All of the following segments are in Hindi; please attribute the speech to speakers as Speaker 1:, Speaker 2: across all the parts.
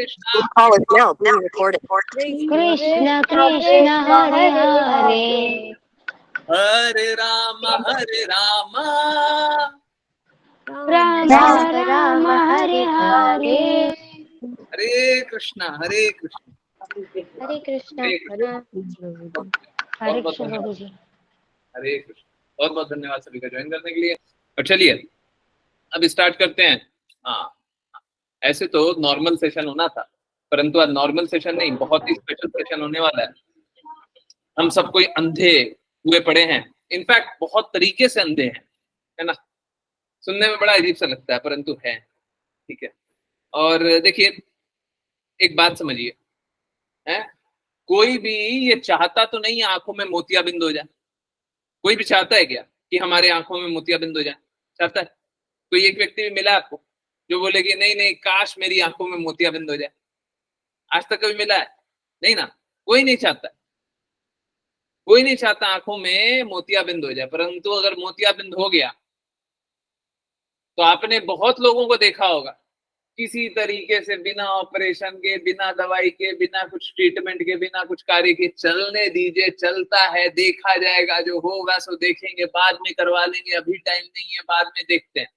Speaker 1: Krishna.
Speaker 2: This call is now being recorded.
Speaker 3: Krishna Krishna Hare Hare
Speaker 1: Hare Ram
Speaker 3: Ram Ram Hare Hare
Speaker 1: Hare Krishna हरे कृष्णा
Speaker 3: हरे कृष्ण
Speaker 1: हरे कृष्ण।
Speaker 3: हरे
Speaker 1: बहुत
Speaker 3: कृष्ण
Speaker 1: धन्यवाद।
Speaker 3: प्रभु जी।
Speaker 1: हरे कृष्ण। बहुत बहुत धन्यवाद सभी का ज्वाइन करने के लिए। और चलिए अब स्टार्ट करते हैं। हाँ, ऐसे तो नॉर्मल सेशन होना था, परंतु आज नॉर्मल सेशन नहीं, बहुत ही स्पेशल सेशन होने वाला है। हम सब कोई अंधे हुए पड़े हैं, इनफैक्ट बहुत तरीके से अंधे हैं, है ना। सुनने में बड़ा अजीब सा लगता है परंतु है, ठीक है। और देखिए एक बात समझिए, है कोई भी ये चाहता तो नहीं है आंखों में मोतियाबिंद हो जाए। कोई भी चाहता है क्या कि हमारे आंखों में मोतियाबिंद हो जाए? चाहता है? कोई एक व्यक्ति भी मिला आपको जो बोले कि नहीं नहीं काश मेरी आंखों में मोतियाबिंद हो जाए? आज तक कभी मिला है? नहीं ना, कोई नहीं चाहता। कोई नहीं चाहता आंखों में मोतियाबिंद हो जाए, परंतु अगर मोतियाबिंद हो गया तो आपने बहुत लोगों को देखा होगा किसी तरीके से बिना ऑपरेशन के, बिना दवाई के, बिना कुछ ट्रीटमेंट के, बिना कुछ कार्य के, चलने दीजिए, चलता है, देखा जाएगा, जो होगा सो देखेंगे, बाद में करवा लेंगे, अभी टाइम नहीं है, बाद में देखते हैं।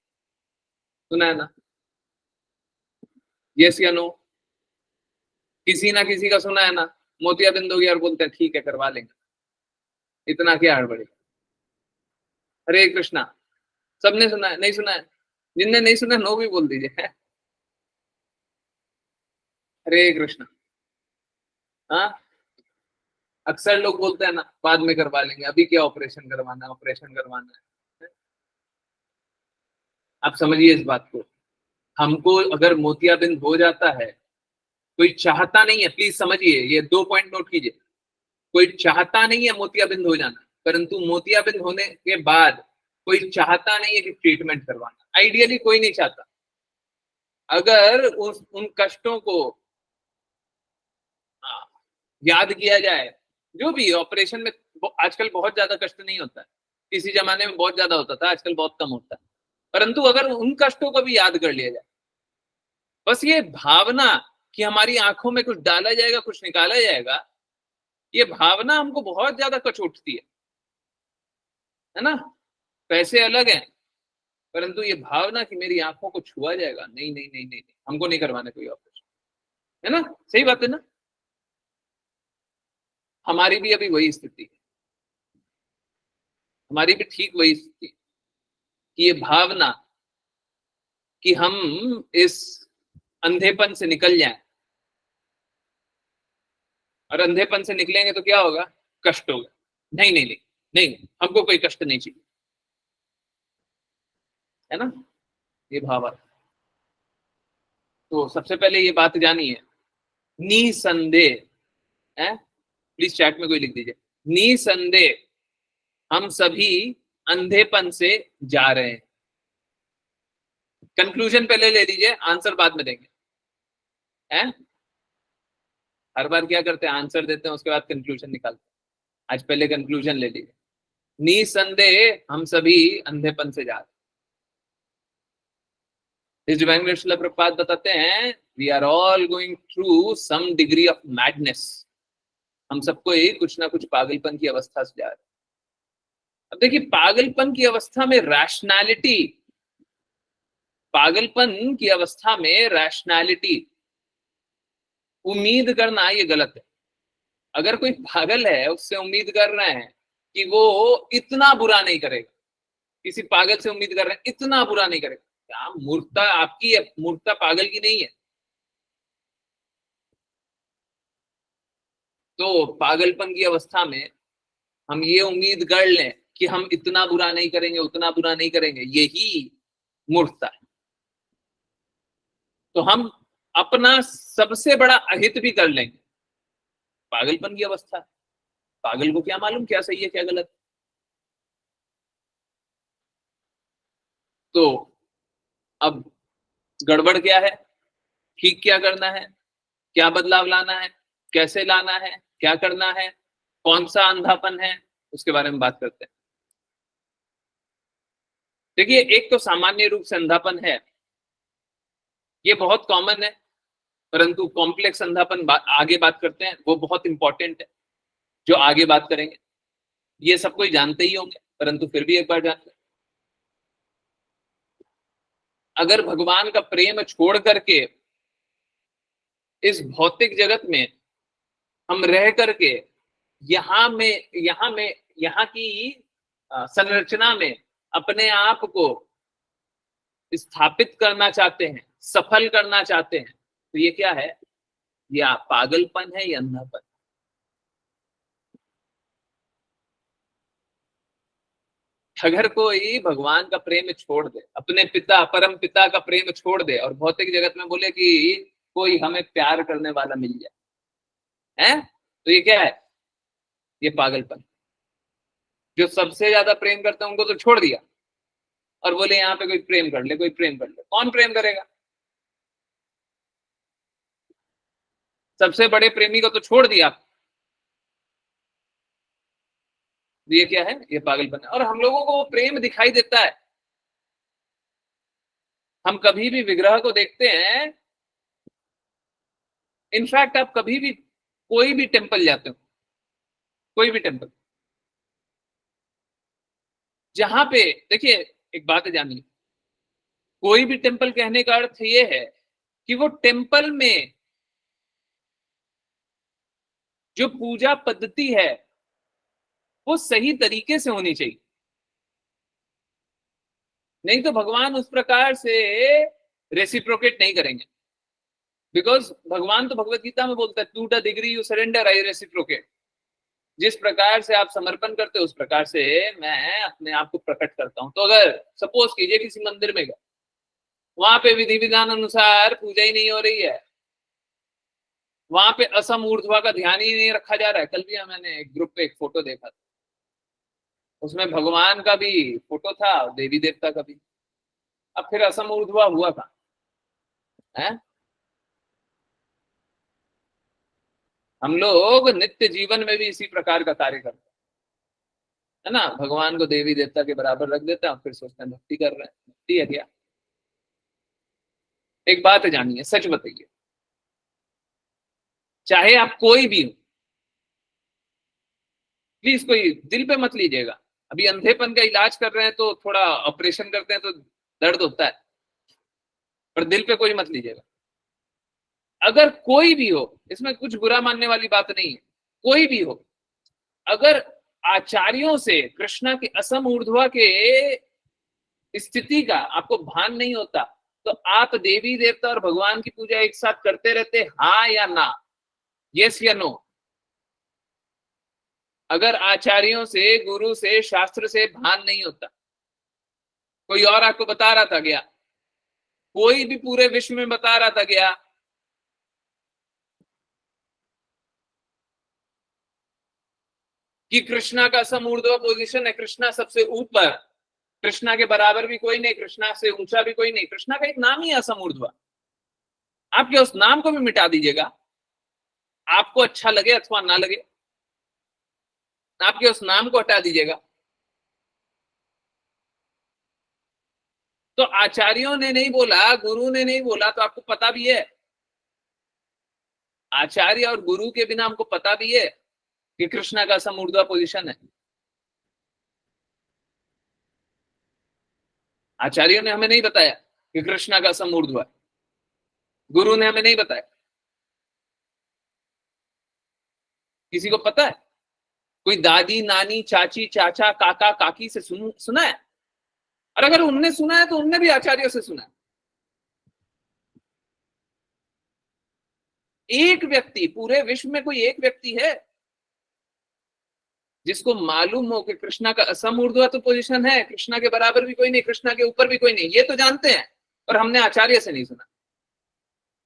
Speaker 1: सुना है ना? यस या नो? किसी ना किसी का सुना है ना? मोतियाबिंद हो गया और बोलते हैं ठीक है करवा लेंगे, इतना क्या हड़बड़ी। हरे कृष्णा। सबने सुना है? नहीं सुना है? जिनने नहीं सुना नो भी बोल दीजिए। हरे कृष्णा। हाँ, अक्सर लोग बोलते हैं ना बाद में करवा लेंगे, अभी क्या ऑपरेशन करवाना है, ऑपरेशन करवाना है। आप समझिए इस बात को, हमको अगर मोतियाबिंद हो जाता है, कोई चाहता नहीं है, प्लीज समझिए, ये 2 पॉइंट नोट कीजिए। कोई चाहता नहीं है मोतियाबिंद हो जाना, परंतु मोतियाबिंद होने के बाद कोई चाहता नहीं है कि ट्रीटमेंट करवाना। आइडियली कोई नहीं चाहता। अगर उन कष्टों को याद किया जाए, जो भी ऑपरेशन में आजकल बहुत ज्यादा कष्ट नहीं होता है, किसी जमाने में बहुत ज्यादा होता था, आजकल बहुत कम होता है, परंतु अगर उन कष्टों को भी याद कर लिया जाए, बस ये भावना कि हमारी आंखों में कुछ डाला जाएगा, कुछ निकाला जाएगा, ये भावना हमको बहुत ज्यादा कचोटती है ना। पैसे अलग हैं, परंतु ये भावना कि मेरी आंखों को छुआ जाएगा, नहीं नहीं नहीं नहीं, हमको नहीं करवाना कोई ऑपरेशन, है ना। सही बात है ना? हमारी भी अभी वही स्थिति है, हमारी भी ठीक वही स्थिति है कि ये भावना कि हम इस अंधेपन से निकल जाएं, और अंधेपन से निकलेंगे तो क्या होगा? कष्ट होगा। नहीं नहीं नहीं नहीं, हमको कोई कष्ट नहीं चाहिए, है ना। ये भाव आता है। तो सबसे पहले ये बात जानिए, निसंदेह, है, प्लीज चैट में कोई लिख दीजिए, निसंदेह हम सभी अंधेपन से जा रहे हैं। कंक्लूजन पहले ले लीजिए, आंसर बाद में देंगे, हैं? हर बार क्या करते हैं, आंसर देते हैं उसके बाद कंक्लूजन निकालते हैं। आज पहले कंक्लूजन ले लीजिए। निसंदेह हम सभी अंधेपन से जा रहे हैं। इस डिवाइन श्रील प्रभुपाद बताते हैं, we are all going through some degree of madness. हम सबको ही कुछ ना कुछ पागलपन की अवस्था से जा रहे हैं। अब देखिए, पागलपन की अवस्था में रैशनैलिटी, पागलपन की अवस्था में रैशनैलिटी, उम्मीद करना ये गलत है। अगर कोई पागल है, उससे उम्मीद कर रहे हैं कि वो इतना बुरा नहीं करेगा, किसी पागल से उम्मीद कर रहे हैं इतना बुरा नहीं करेगा, क्या मूर्खता आपकी है, मूर्खता पागल की नहीं है। तो पागलपन की अवस्था में हम ये उम्मीद कर लें कि हम इतना बुरा नहीं करेंगे, उतना बुरा नहीं करेंगे, यही मूर्खता है। तो हम अपना सबसे बड़ा अहित भी कर लेंगे। पागलपन की अवस्था, पागल को क्या मालूम क्या सही है क्या गलत। तो अब गड़बड़ क्या है, ठीक क्या करना है, क्या बदलाव लाना है, कैसे लाना है, क्या करना है, कौन सा अंधापन है, उसके बारे में बात करते हैं। देखिए, एक तो सामान्य रूप से अंधापन है, ये बहुत कॉमन है, परंतु कॉम्प्लेक्स अंधापन आगे बात करते हैं, वो बहुत इंपॉर्टेंट है जो आगे बात करेंगे। ये सब कोई जानते ही होंगे, परंतु फिर भी एक बार जान लें। अगर भगवान का प्रेम छोड़ करके इस भौतिक जगत में हम रह करके यहाँ की संरचना में अपने आप को स्थापित करना चाहते हैं, सफल करना चाहते हैं, तो ये क्या है? ये पागलपन है, ये अंधापन। अगर कोई भगवान का प्रेम छोड़ दे, अपने पिता परम पिता का प्रेम छोड़ दे और भौतिक जगत में बोले कि कोई हमें प्यार करने वाला मिल जाए, है, तो ये क्या है? ये पागलपन। जो सबसे ज्यादा प्रेम करते हैं उनको तो छोड़ दिया और बोले यहाँ पे कोई प्रेम कर ले, कोई प्रेम कर ले। कौन प्रेम करेगा? सबसे बड़े प्रेमी को तो छोड़ दिया। ये क्या है? ये पागलपन है। और हम लोगों को वो प्रेम दिखाई देता है। हम कभी भी विग्रह को देखते हैं, इनफैक्ट आप कभी भी कोई भी टेम्पल जाते हो, कोई भी टेम्पल, जहां पे देखिए एक बात है जानिए, कोई भी टेम्पल कहने का अर्थ ये है कि वो टेम्पल में जो पूजा पद्धति है वो सही तरीके से होनी चाहिए। नहीं तो भगवान उस प्रकार से रेसिप्रोकेट नहीं करेंगे। बिकॉज भगवान तो भगवत गीता में बोलता है, to the degree you surrender I reciprocate. जिस प्रकार से आप समर्पण करते हो उस प्रकार से मैं अपने आप को प्रकट करता हूं। तो अगर सपोज कीजिए किसी मंदिर में गए, वहां पे विधि विधान अनुसार पूजा ही नहीं हो रही है, वहां पे असम ऊर्ध्वा का ध्यान ही नहीं रखा जा रहा है। कल भी मैंने एक ग्रुप पे एक फोटो देखा था, उसमें भगवान का भी फोटो था, देवी देवता का भी। अब फिर असम ऊर्ध्वा हुआ था, है? हम लोग नित्य जीवन में भी इसी प्रकार का कार्य करते हैं, है ना? भगवान को देवी देवता के बराबर रख देते हैं और फिर सोचते हैं भक्ति कर रहे हैं। भक्ति है क्या? एक बात जानिए, सच बताइए, चाहे आप कोई भी हो, प्लीज कोई दिल पे मत लीजिएगा। अभी अंधेपन का इलाज कर रहे हैं तो थोड़ा ऑपरेशन करते हैं तो दर्द होता है, पर दिल पे कोई मत लीजिएगा। अगर कोई भी हो, इसमें कुछ बुरा मानने वाली बात नहीं है, कोई भी हो, अगर आचार्यों से कृष्णा के असम ऊर्ध्वा के स्थिति का आपको भान नहीं होता, तो आप देवी देवता और भगवान की पूजा एक साथ करते रहते, हाँ या ना? यस या नो? अगर आचार्यों से, गुरु से, शास्त्र से भान नहीं होता, कोई और आपको बता रहा था गया, कोई भी पूरे विश्व में बता रहा था गया, कि कृष्णा का समूर्ध्व पोजीशन है, कृष्णा सबसे ऊपर, कृष्णा के बराबर भी कोई नहीं, कृष्णा से ऊंचा भी कोई नहीं, कृष्णा का एक नाम ही है असमूर्ध्व। आपके उस नाम को भी मिटा दीजिएगा, आपको अच्छा लगे अथवा ना लगे, आपके उस नाम को हटा दीजिएगा। तो आचार्यों ने नहीं बोला, गुरु ने नहीं बोला, तो आपको पता भी है, आचार्य और गुरु के बिना हमको पता भी है कि कृष्णा का समूर्ध्वा पोजीशन है। आचार्यों ने हमें नहीं बताया कि कृष्णा का समूर्ध्वा है, गुरु ने हमें नहीं बताया। किसी को पता है? कोई दादी, नानी, चाची, चाचा, काका, काकी से सुना है? और अगर उनने सुना है तो उनने भी आचार्यों से सुना है। एक व्यक्ति, पूरे विश्व में कोई एक व्यक्ति है जिसको मालूम हो कि कृष्णा का असमूर्ध्वा तो पोजीशन है, कृष्णा के बराबर भी कोई नहीं, कृष्णा के ऊपर भी कोई नहीं, ये तो जानते हैं, और हमने आचार्य से नहीं सुना।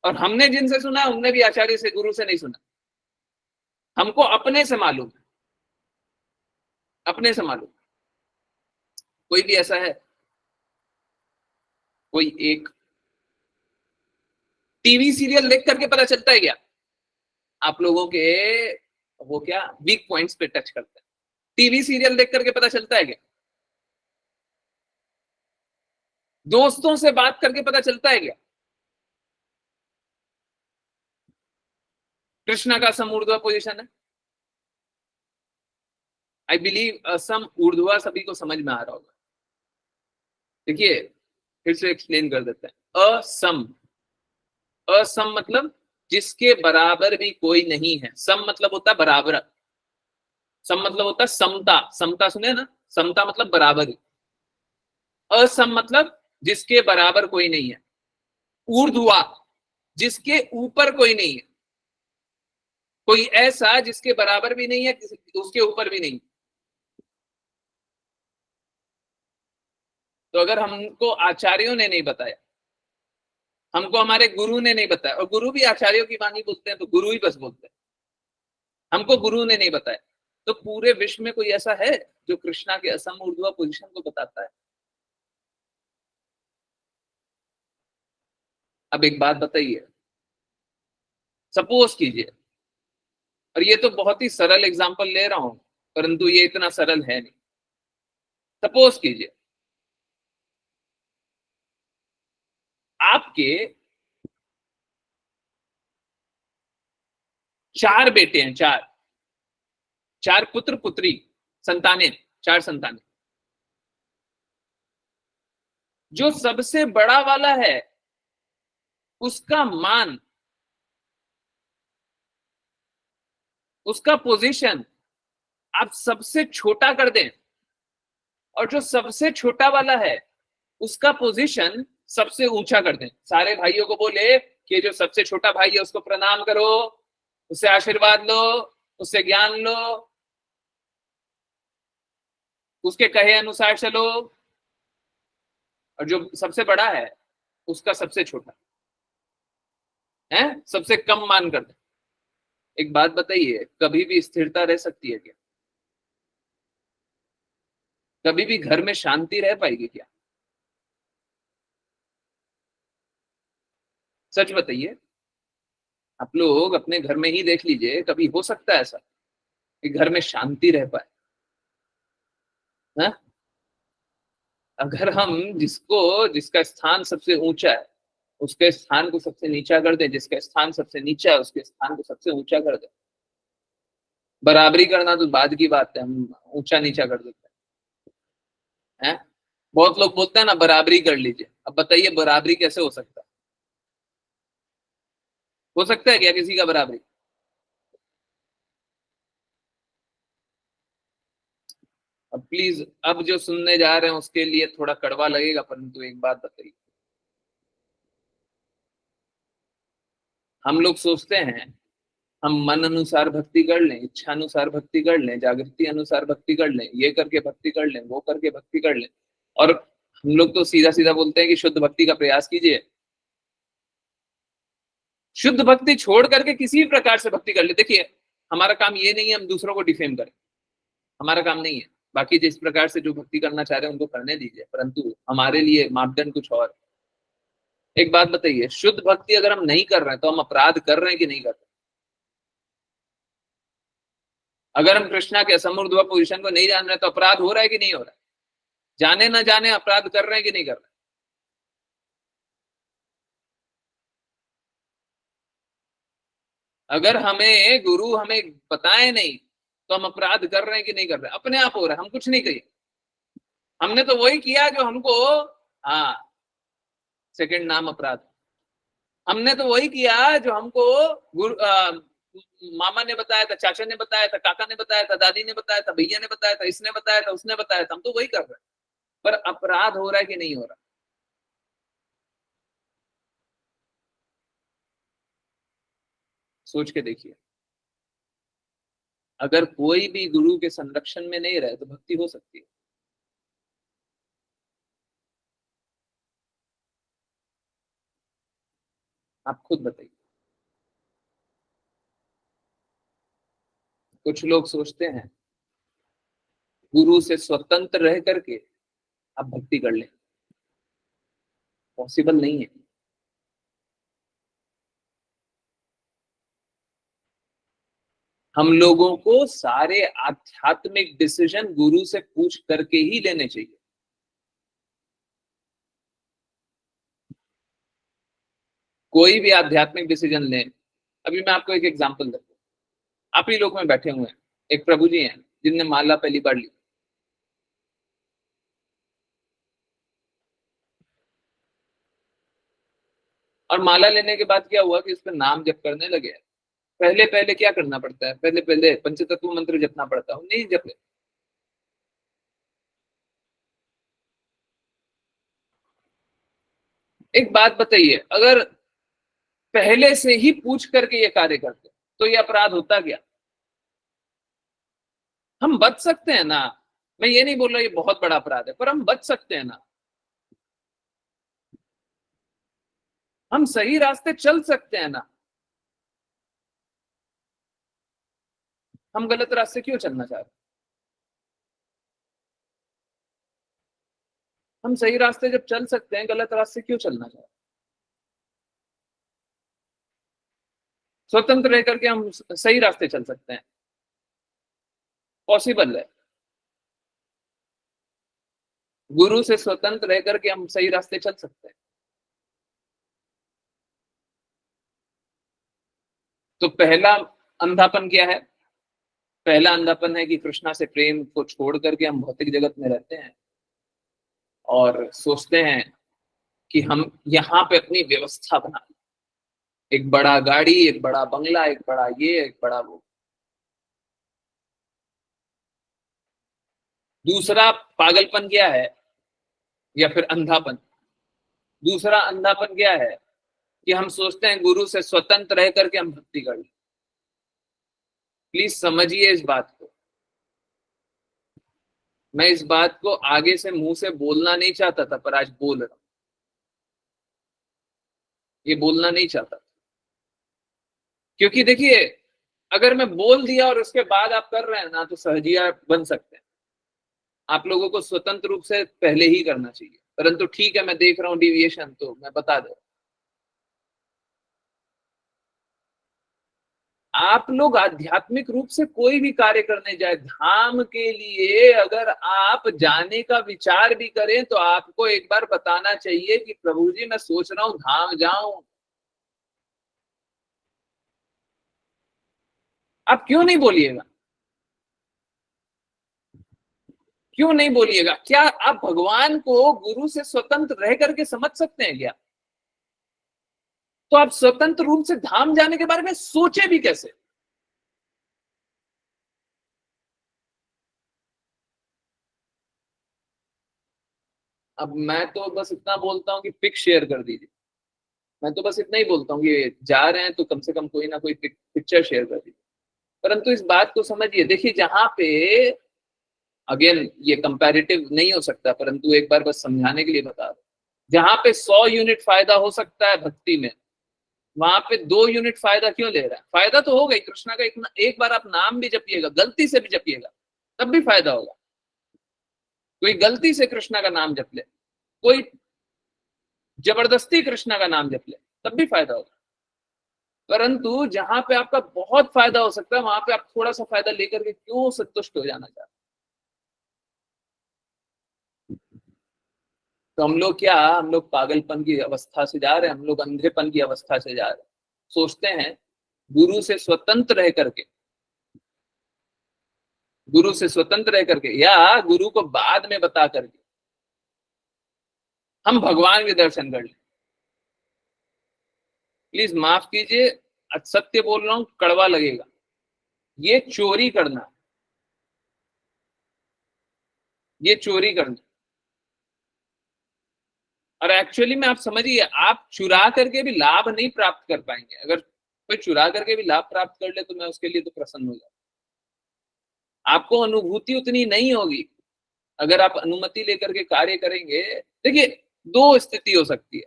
Speaker 1: और हमने जिनसे सुना उनने भी आचार्य से, गुरु से नहीं सुना। हमको अपने से मालूम, अपने से मालूम। कोई भी ऐसा है? कोई एक टीवी सीरियल देख करके पता चलता है क्या? आप लोगों के वो क्या वीक पॉइंट्स पे टच करते हैं। टीवी सीरियल देख करके पता चलता है क्या? दोस्तों से बात करके पता चलता है क्या? कृष्णा का सम ऊर्ध्वा पोजीशन है। आई बिलीव असम ऊर्ध्वा सभी को समझ में आ रहा होगा। देखिए फिर से एक्सप्लेन कर देते हैं। असम, असम मतलब जिसके बराबर भी कोई नहीं है। सम मतलब होता है बराबर, सम मतलब होता है समता। समता सुने ना, समता मतलब बराबर। असम मतलब जिसके बराबर कोई नहीं है। ऊर्ध्वा जिसके ऊपर कोई नहीं है। कोई ऐसा जिसके बराबर भी नहीं है, उसके ऊपर भी नहीं। तो अगर हमको आचार्यों ने नहीं बताया, हमको हमारे गुरु ने नहीं बताया, और गुरु भी आचार्यों की वाणी बोलते हैं तो गुरु ही बस बोलते हैं, हमको गुरु ने नहीं बताया, तो पूरे विश्व में कोई ऐसा है जो कृष्णा के असम ऊर्ध्वा पोजीशन को बताता है? अब एक बात बताइए, सपोज कीजिए, और ये तो बहुत ही सरल एग्जांपल ले रहा हूं, परंतु ये इतना सरल है नहीं। सपोज कीजिए आपके 4 बेटे हैं, 4 पुत्र पुत्री, संतानें, 4 संतानें। जो सबसे बड़ा वाला है उसका मान, उसका पोजीशन आप सबसे छोटा कर दें, और जो सबसे छोटा वाला है उसका पोजीशन सबसे ऊंचा कर दें। सारे भाइयों को बोले कि जो सबसे छोटा भाई है उसको प्रणाम करो, उससे आशीर्वाद लो, उससे ज्ञान लो, उसके कहे अनुसार चलो, और जो सबसे बड़ा है उसका सबसे छोटा है, सबसे कम मान कर दे। एक बात बताइए, कभी भी स्थिरता रह सकती है क्या? कभी भी घर में शांति रह पाएगी क्या? सच बताइए, आप लोग अपने घर में ही देख लीजिए, कभी हो सकता है ऐसा कि घर में शांति रह पाए? हाँ? अगर हम जिसका स्थान सबसे ऊंचा है उसके स्थान को सबसे नीचा कर दें, जिसका स्थान सबसे नीचा है उसके स्थान को सबसे ऊंचा कर दें। बराबरी करना तो बाद की बात है, हम ऊंचा नीचा कर देते हैं। बहुत लोग बोलते हैं ना बराबरी कर लीजिए। अब बताइए बराबरी कैसे हो सकता है? हो सकता है क्या किसी का बराबरी? अब प्लीज, अब जो सुनने जा रहे हैं उसके लिए थोड़ा कड़वा लगेगा, परंतु एक बात बताइए, हम लोग सोचते हैं हम मन अनुसार भक्ति कर लें, इच्छा अनुसार भक्ति कर लें, जागृति अनुसार भक्ति कर लें, ये करके भक्ति कर लें, वो करके भक्ति कर लें, और हम लोग तो सीधा सीधा बोलते हैं कि शुद्ध भक्ति का प्रयास कीजिए। शुद्ध भक्ति छोड़ करके किसी भी प्रकार से भक्ति कर ले। देखिए हमारा काम ये नहीं है हम दूसरों को डिफेम करें, हमारा काम नहीं है। बाकी जिस प्रकार से जो भक्ति करना चाह रहे हैं उनको करने दीजिए, परंतु हमारे लिए मापदंड कुछ और। एक बात बताइए, शुद्ध भक्ति अगर हम नहीं कर रहे हैं तो हम अपराध कर रहे हैं कि नहीं कर रहे? अगर हम कृष्णा के असमूर्ध्वा पोजीशन को नहीं जान रहे तो अपराध हो रहा है कि नहीं हो रहा है? जाने ना जाने अपराध कर रहे हैं कि नहीं कर रहे? अगर हमें गुरु हमें बताए नहीं तो हम अपराध कर रहे हैं कि नहीं कर रहे? अपने आप हो रहा है, हम कुछ नहीं कहिए। हमने तो वही किया जो हमको, हाँ, सेकंड नाम अपराध। हमने तो वही किया जो हमको गुरु मामा ने बताया था, चाचा ने बताया था, काका ने बताया था, दादी ने बताया था, भैया ने बताया था, इसने बताया था, उसने बताया था, हम तो वही कर रहे हैं। पर अपराध हो रहा है कि नहीं हो रहा? सोच के देखिए। अगर कोई भी गुरु के संरक्षण में नहीं रहे तो भक्ति हो सकती है? आप खुद बताइए। कुछ लोग सोचते हैं गुरु से स्वतंत्र रह करके आप भक्ति कर लें, पॉसिबल नहीं है। हम लोगों को सारे आध्यात्मिक डिसीजन गुरु से पूछ करके ही लेने चाहिए। कोई भी आध्यात्मिक डिसीजन लें, अभी मैं आपको एक एग्जांपल देता हूँ। आप ही लोग में बैठे हुए हैं, एक प्रभु जी हैं जिनने माला पहली बार ली। और माला लेने के बाद क्या हुआ कि उस पर नाम जप करने लगे। पहले पहले क्या करना पड़ता है, पहले पहले पंचतत्व मंत्र जपना पड़ता है, नहीं जपे। एक बात बताइए, अगर पहले से ही पूछ करके ये कार्य करते तो ये अपराध होता क्या? हम बच सकते हैं ना। मैं ये नहीं बोल रहा ये बहुत बड़ा अपराध है, पर हम बच सकते हैं ना। हम सही रास्ते चल सकते हैं ना। हम गलत रास्ते क्यों चलना चाहते हैं? हम सही रास्ते जब चल सकते हैं, गलत रास्ते क्यों चलना चाहते हैं? स्वतंत्र रह करके हम सही रास्ते चल सकते हैं, पॉसिबल है। गुरु से स्वतंत्र रह करके हम सही रास्ते चल सकते हैं। तो पहला अंधापन क्या है? पहला अंधापन है कि कृष्णा से प्रेम को छोड़ करके हम भौतिक जगत में रहते हैं और सोचते हैं कि हम यहाँ पे अपनी व्यवस्था बना लें। एक बड़ा गाड़ी, एक बड़ा बंगला, एक बड़ा ये, एक बड़ा वो। दूसरा पागलपन क्या है, या फिर अंधापन? दूसरा अंधापन क्या है कि हम सोचते हैं गुरु से स्वतंत्र रह करके हम भक्ति कर लें। प्लीज समझिए इस बात को। मैं इस बात को आगे से मुंह से बोलना नहीं चाहता था, पर आज बोल रहा हूं। ये बोलना नहीं चाहता था, क्योंकि देखिए, अगर मैं बोल दिया और उसके बाद आप कर रहे हैं ना, तो सहजिया बन सकते हैं। आप लोगों को स्वतंत्र रूप से पहले ही करना चाहिए, परंतु ठीक है, मैं देख रहा हूं डिविएशन, तो मैं बता दे। आप लोग आध्यात्मिक रूप से कोई भी कार्य करने जाए धाम के लिए, अगर आप जाने का विचार भी करें तो आपको एक बार बताना चाहिए कि प्रभु जी मैं सोच रहा हूं धाम जाऊं। आप क्यों नहीं बोलिएगा? क्यों नहीं बोलिएगा? क्या आप भगवान को गुरु से स्वतंत्र रह करके समझ सकते हैं क्या? तो आप स्वतंत्र रूप से धाम जाने के बारे में सोचे भी कैसे? अब मैं तो बस इतना बोलता हूँ कि पिक शेयर कर दीजिए। मैं तो बस इतना ही बोलता हूँ कि जा रहे हैं तो कम से कम कोई ना कोई पिक्चर शेयर कर दीजिए। परंतु इस बात को समझिए, देखिए, जहां पे, अगेन ये कंपैरेटिव नहीं हो सकता, परंतु एक बार बस समझाने के लिए बता रहा हूं। जहां पे 100 यूनिट फायदा हो सकता है भक्ति में, वहां पे 2 यूनिट फायदा क्यों ले रहा है? फायदा तो होगा ही कृष्णा का। एक बार आप नाम भी जपिएगा, गलती से भी जपिएगा, तब भी फायदा होगा। कोई गलती से कृष्णा का नाम जप ले, कोई जबरदस्ती कृष्णा का नाम जप ले, तब भी फायदा होगा। परंतु जहां पे आपका बहुत फायदा हो सकता है, वहां पे आप थोड़ा सा फायदा लेकर के क्यों संतुष्ट हो जाना चाहते? तो हम लोग क्या, हम लोग पागलपन की अवस्था से जा रहे हैं, हम लोग अंधेपन की अवस्था से जा रहे हैं। सोचते हैं गुरु से स्वतंत्र रह करके, गुरु से स्वतंत्र रह करके या गुरु को बाद में बता करके हम भगवान के दर्शन कर लें। प्लीज माफ कीजिए, सत्य बोल रहा हूं, कड़वा लगेगा। ये चोरी करना, ये चोरी करना। और एक्चुअली में आप समझिए, आप चुरा करके भी लाभ नहीं प्राप्त कर पाएंगे। अगर कोई चुरा करके भी लाभ प्राप्त कर ले तो मैं उसके लिए तो प्रसन्न हो जाऊं। आपको अनुभूति उतनी नहीं होगी। अगर आप अनुमति लेकर के कार्य करेंगे, देखिए, 2 स्थिति हो सकती है।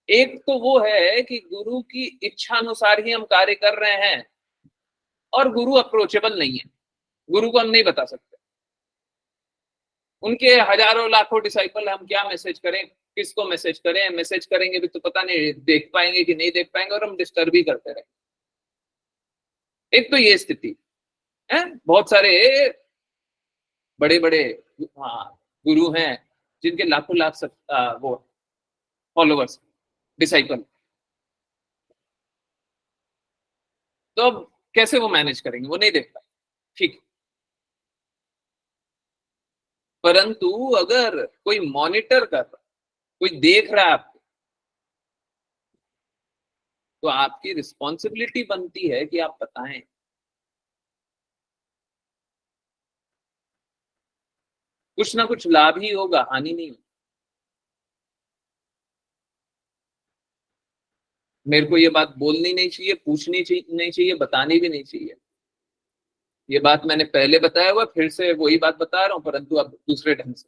Speaker 1: एक तो वो है कि गुरु की इच्छा अनुसार ही हम कार्य कर रहे हैं और गुरु अप्रोचेबल नहीं है, गुरु को हम नहीं बता सकते। उनके हजारों लाखों डिसाइपल, हम क्या मैसेज करें, किसको मैसेज करें? मैसेज करेंगे भी तो पता नहीं देख पाएंगे कि नहीं देख पाएंगे, और हम डिस्टर्ब ही करते रहेंगे। एक तो ये स्थिति है। बहुत सारे बड़े बड़े, हाँ, गुरु हैं जिनके लाखों लाख वो फॉलोवर्स, डिसाइपल। तो अब कैसे वो मैनेज करेंगे, वो नहीं देख पाए, ठीक। परंतु अगर कोई मॉनिटर कर रहा, कोई देख रहा है आपको, तो आपकी रिस्पॉन्सिबिलिटी बनती है कि आप बताएं। कुछ ना कुछ लाभ ही होगा, हानि नहीं होगी। मेरे को ये बात बोलनी नहीं चाहिए, पूछनी नहीं चाहिए, बतानी भी नहीं चाहिए। ये बात मैंने पहले बताया हुआ, फिर से वही बात बता रहा हूं, परंतु अब दूसरे ढंग से।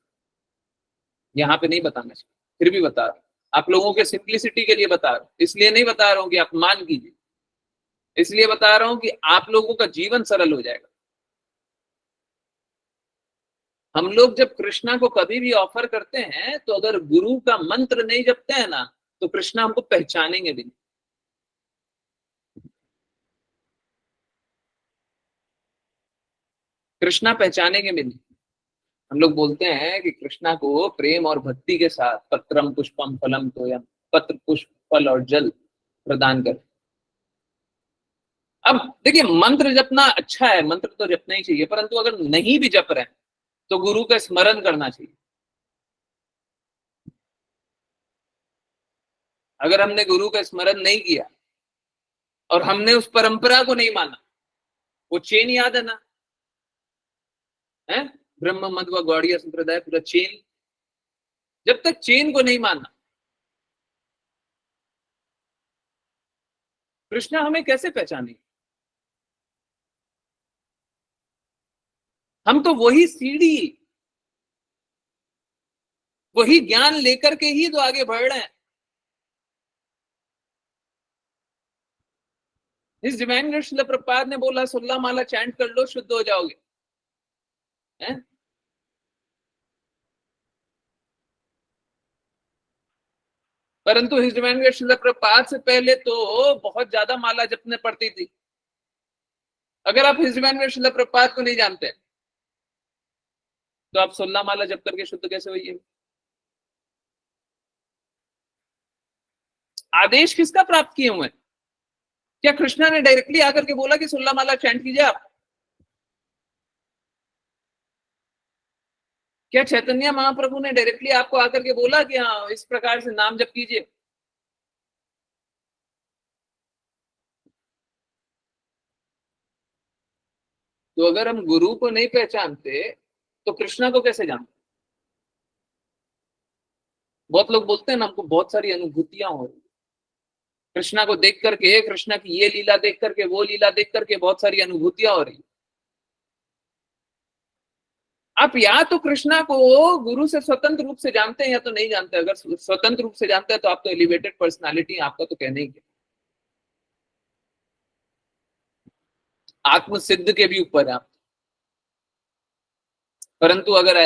Speaker 1: यहाँ पे नहीं बताना चाहिए, फिर भी बता रहा हूं। आप लोगों के सिंप्लिसिटी के लिए बता रहा हूं, इसलिए नहीं बता रहा हूं कि आप मान कीजिए, इसलिए बता रहा हूं कि आप लोगों का जीवन सरल हो जाएगा। हम लोग जब कृष्णा को कभी भी ऑफर करते हैं, तो अगर गुरु का मंत्र नहीं जपते हैं ना, तो कृष्णा हमको पहचानेंगे भी नहीं। कृष्णा पहचानेंगे भी नहीं। हम लोग बोलते हैं कि कृष्णा को प्रेम और भक्ति के साथ पत्रम पुष्पम फलम तोयम, पत्र पुष्प फल और जल प्रदान कर। अब देखिए, मंत्र जपना अच्छा है, मंत्र तो जपना ही चाहिए, परंतु अगर नहीं भी जप रहे हैं तो गुरु का स्मरण करना चाहिए। अगर हमने गुरु का स्मरण नहीं किया और हमने उस परंपरा को नहीं माना, वो चेन याद है ना, है ब्रह्म मध्व गौड़िया संप्रदाय, पूरा चेन, जब तक चेन को नहीं माना, कृष्णा हमें कैसे पहचानेंगे? हम तो वही सीढ़ी, वही ज्ञान लेकर के ही तो आगे बढ़ रहे हैं। इस डिवाइन श्रील प्रभुपाद ने बोला 16 माला चैंट कर लो, शुद्ध हो जाओगे, है? परंतु हिज डिवाइन श्रील प्रभुपाद से पहले तो बहुत ज्यादा माला जपने पड़ती थी। अगर आप हिज डिवाइन श्रील प्रभुपाद को नहीं जानते, तो आप 16 माला जप करके शुद्ध कैसे होइए? आदेश किसका प्राप्त किए हुए? क्या कृष्णा ने डायरेक्टली आकर के बोला कि 16 माला चैंट कीजिए आप? क्या चैतन्य महाप्रभु ने डायरेक्टली आपको आकर के बोला कि हाँ इस प्रकार से नाम जप कीजिए? तो अगर हम गुरु को नहीं पहचानते, तो कृष्णा को कैसे जानते? बहुत लोग बोलते हैं ना, हमको बहुत सारी अनुभूतियां हो रही, कृष्णा को देख करके, कृष्णा की ये लीला देख करके, वो लीला देख करके बहुत सारी अनुभूतियां हो रही। आप या तो कृष्णा को गुरु से स्वतंत्र रूप से जानते हैं या तो नहीं जानते। अगर स्वतंत्र रूप से जानते हैं तो आप तो एलिवेटेड पर्सनालिटी, आपका तो कहने ही क्या, आत्म सिद्ध के भी ऊपर है आप। परंतु अगर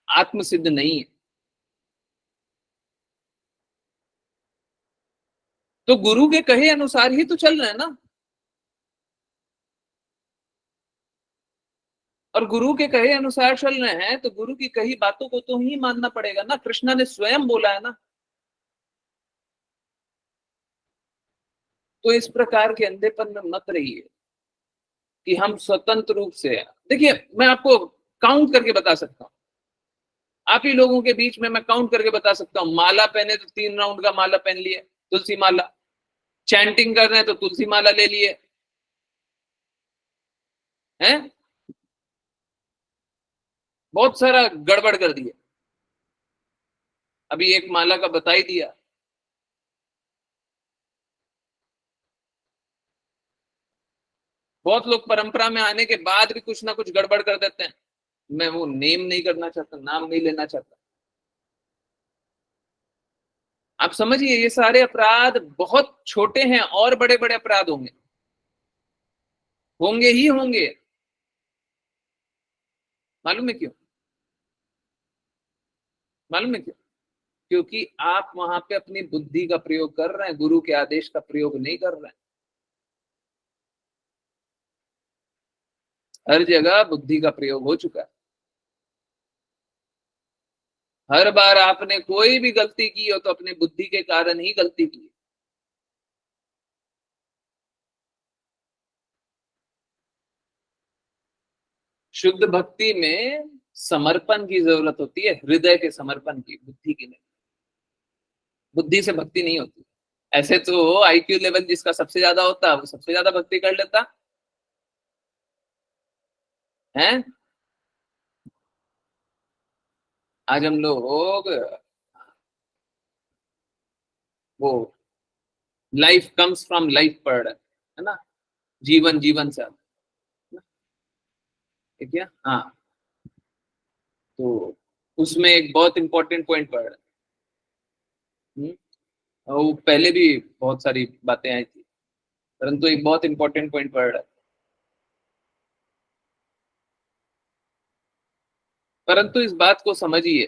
Speaker 1: आत्म सिद्ध नहीं है, तो गुरु के कहे अनुसार ही तो चल रहे हैं ना। और गुरु के कहे अनुसार चल रहे हैं तो गुरु की कही बातों को तो ही मानना पड़ेगा ना। कृष्णा ने स्वयं बोला है ना। तो इस प्रकार के अंधेपन में मत रहिए कि हम स्वतंत्र रूप से, देखिए मैं आपको काउंट करके बता सकता हूं, आप ही लोगों के बीच में मैं काउंट करके बता सकता हूं। माला पहने तो 3 राउंड का माला पहन लिए, तुलसी माला। चैंटिंग कर रहे हैं तो तुलसी माला ले लिए, हैं? बहुत सारा गड़बड़ कर दिया। अभी एक माला का बता ही दिया। बहुत लोग परंपरा में आने के बाद भी कुछ ना कुछ गड़बड़ कर देते हैं। मैं वो नेम नहीं करना चाहता, नाम नहीं लेना चाहता। आप समझिए, ये सारे अपराध बहुत छोटे हैं, और बड़े बड़े अपराध होंगे, होंगे ही होंगे। मालूम है क्यों? मालूम है क्यों? क्योंकि आप वहां पे अपनी बुद्धि का प्रयोग कर रहे हैं, गुरु के आदेश का प्रयोग नहीं कर रहे हैं। हर जगह बुद्धि का प्रयोग हो चुका है। हर बार आपने कोई भी गलती की हो तो अपनी बुद्धि के कारण ही गलती की। शुद्ध भक्ति में समर्पण की जरूरत होती है, हृदय के समर्पण की, बुद्धि की नहीं। बुद्धि से भक्ति नहीं होती। ऐसे तो आईक्यू लेवल जिसका सबसे ज्यादा होता वो सबसे ज्यादा भक्ति कर लेता है। आज हम लोग वो लाइफ कम्स फ्रॉम लाइफ पढ़ रहे है ना, जीवन जीवन से, ठीक है। हाँ, तो उसमें एक बहुत इंपॉर्टेंट पॉइंट पढ़ रहे और वो पहले भी बहुत सारी बातें आई थी, परंतु एक बहुत इंपॉर्टेंट पॉइंट पढ़ रहा है। परंतु इस बात को समझिए,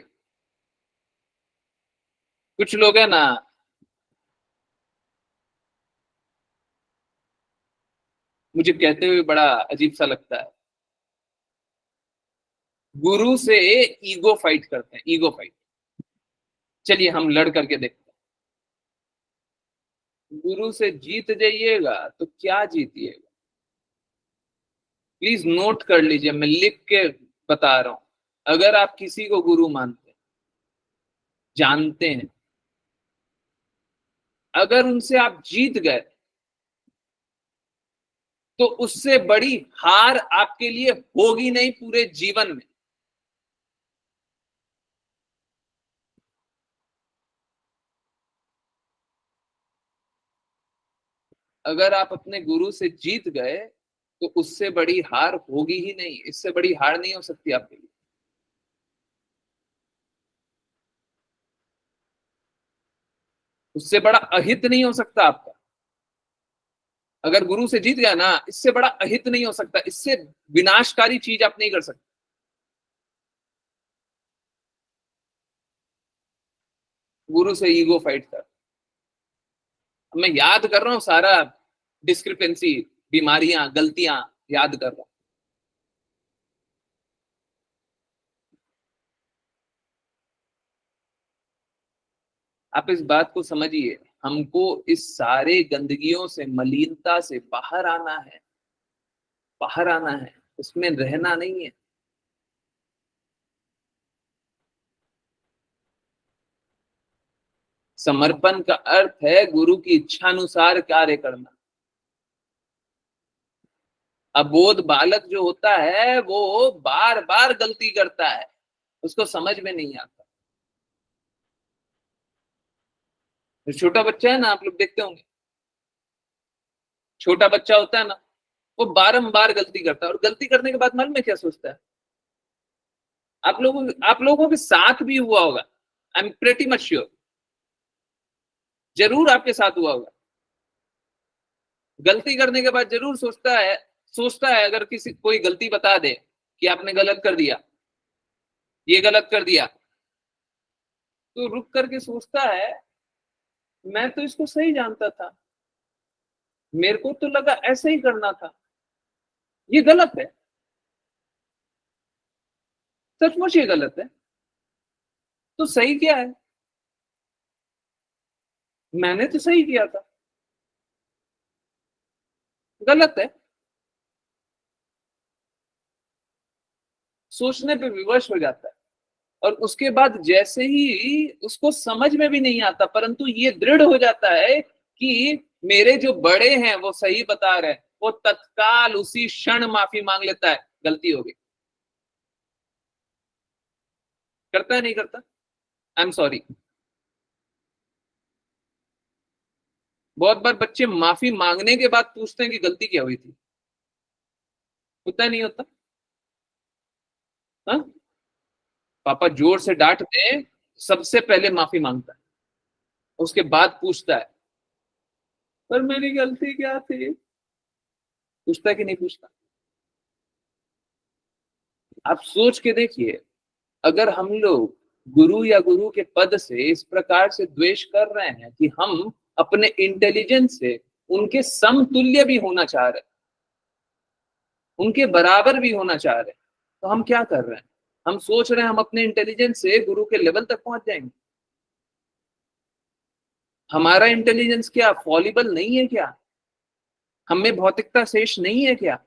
Speaker 1: कुछ लोग है ना, मुझे कहते हुए बड़ा अजीब सा लगता है, गुरु से ईगो फाइट करते हैं, ईगो फाइट। चलिए हम लड़ करके देखते हैं। गुरु से जीत जाइएगा तो क्या जीतिएगा? प्लीज नोट कर लीजिए, मैं लिख के बता रहा हूं। अगर आप किसी को गुरु मानते हैं, जानते हैं, अगर उनसे आप जीत गए तो उससे बड़ी हार आपके लिए होगी नहीं पूरे जीवन में। अगर आप अपने गुरु से जीत गए तो उससे बड़ी हार होगी ही नहीं, इससे बड़ी हार नहीं हो सकती आपके लिए। उससे बड़ा अहित नहीं हो सकता आपका। अगर गुरु से जीत गया ना, इससे बड़ा अहित नहीं हो सकता, इससे विनाशकारी चीज आप नहीं कर सकते। गुरु से ईगो फाइट कर, मैं याद कर रहा हूं सारा डिस्क्रिपेंसी, बीमारियां, गलतियां याद कर रहा हूं। आप इस बात को समझिए, हमको इस सारे गंदगियों से, मलिनता से बाहर आना है, बाहर आना है, उसमें रहना नहीं है। समर्पण का अर्थ है गुरु की इच्छानुसार कार्य करना। अबोध बालक जो होता है वो बार बार गलती करता है, उसको समझ में नहीं आता। जो छोटा बच्चा है ना, आप लोग देखते होंगे, छोटा बच्चा होता है ना, वो बारंबार गलती करता है और गलती करने के बाद मन में क्या सोचता है? आप लोगों के साथ भी हुआ होगा, I am pretty much sure, जरूर आपके साथ हुआ होगा। गलती करने के बाद जरूर सोचता है अगर किसी कोई गलती बता दे कि आपने गलत कर दिया, ये गलत कर दिया, तो रुक करके सोचता है, मैं तो इसको सही जानता था, मेरे को तो लगा ऐसे ही करना था, ये गलत है, सचमुच ये गलत है, तो सही क्या है? मैंने तो सही किया था, गलत है। सोचने पे विवश हो जाता है और उसके बाद जैसे ही उसको समझ में भी नहीं आता, परंतु ये दृढ़ हो जाता है कि मेरे जो बड़े हैं वो सही बता रहे हैं, वो तत्काल उसी क्षण माफी मांग लेता है, गलती हो गई। करता है नहीं करता? I am sorry. बहुत बार बच्चे माफी मांगने के बाद पूछते हैं कि गलती क्या हुई थी। होता है नहीं होता? हाँ, पापा जोर से डांट दे, सबसे पहले माफी मांगता है, उसके बाद पूछता है पर मेरी गलती क्या थी। पूछता है कि नहीं पूछता? आप सोच के देखिए, अगर हम लोग गुरु या गुरु के पद से इस प्रकार से द्वेष कर रहे हैं कि हम अपने इंटेलिजेंस से उनके समतुल्य भी होना चाह रहे हैं, उनके बराबर भी होना चाह रहे हैं, तो हम क्या कर रहे हैं? हम सोच रहे हैं हम अपने इंटेलिजेंस से गुरु के लेवल तक पहुंच जाएंगे। हमारा इंटेलिजेंस क्या फॉलिबल नहीं है क्या? हमें भौतिकता शेष नहीं है क्या?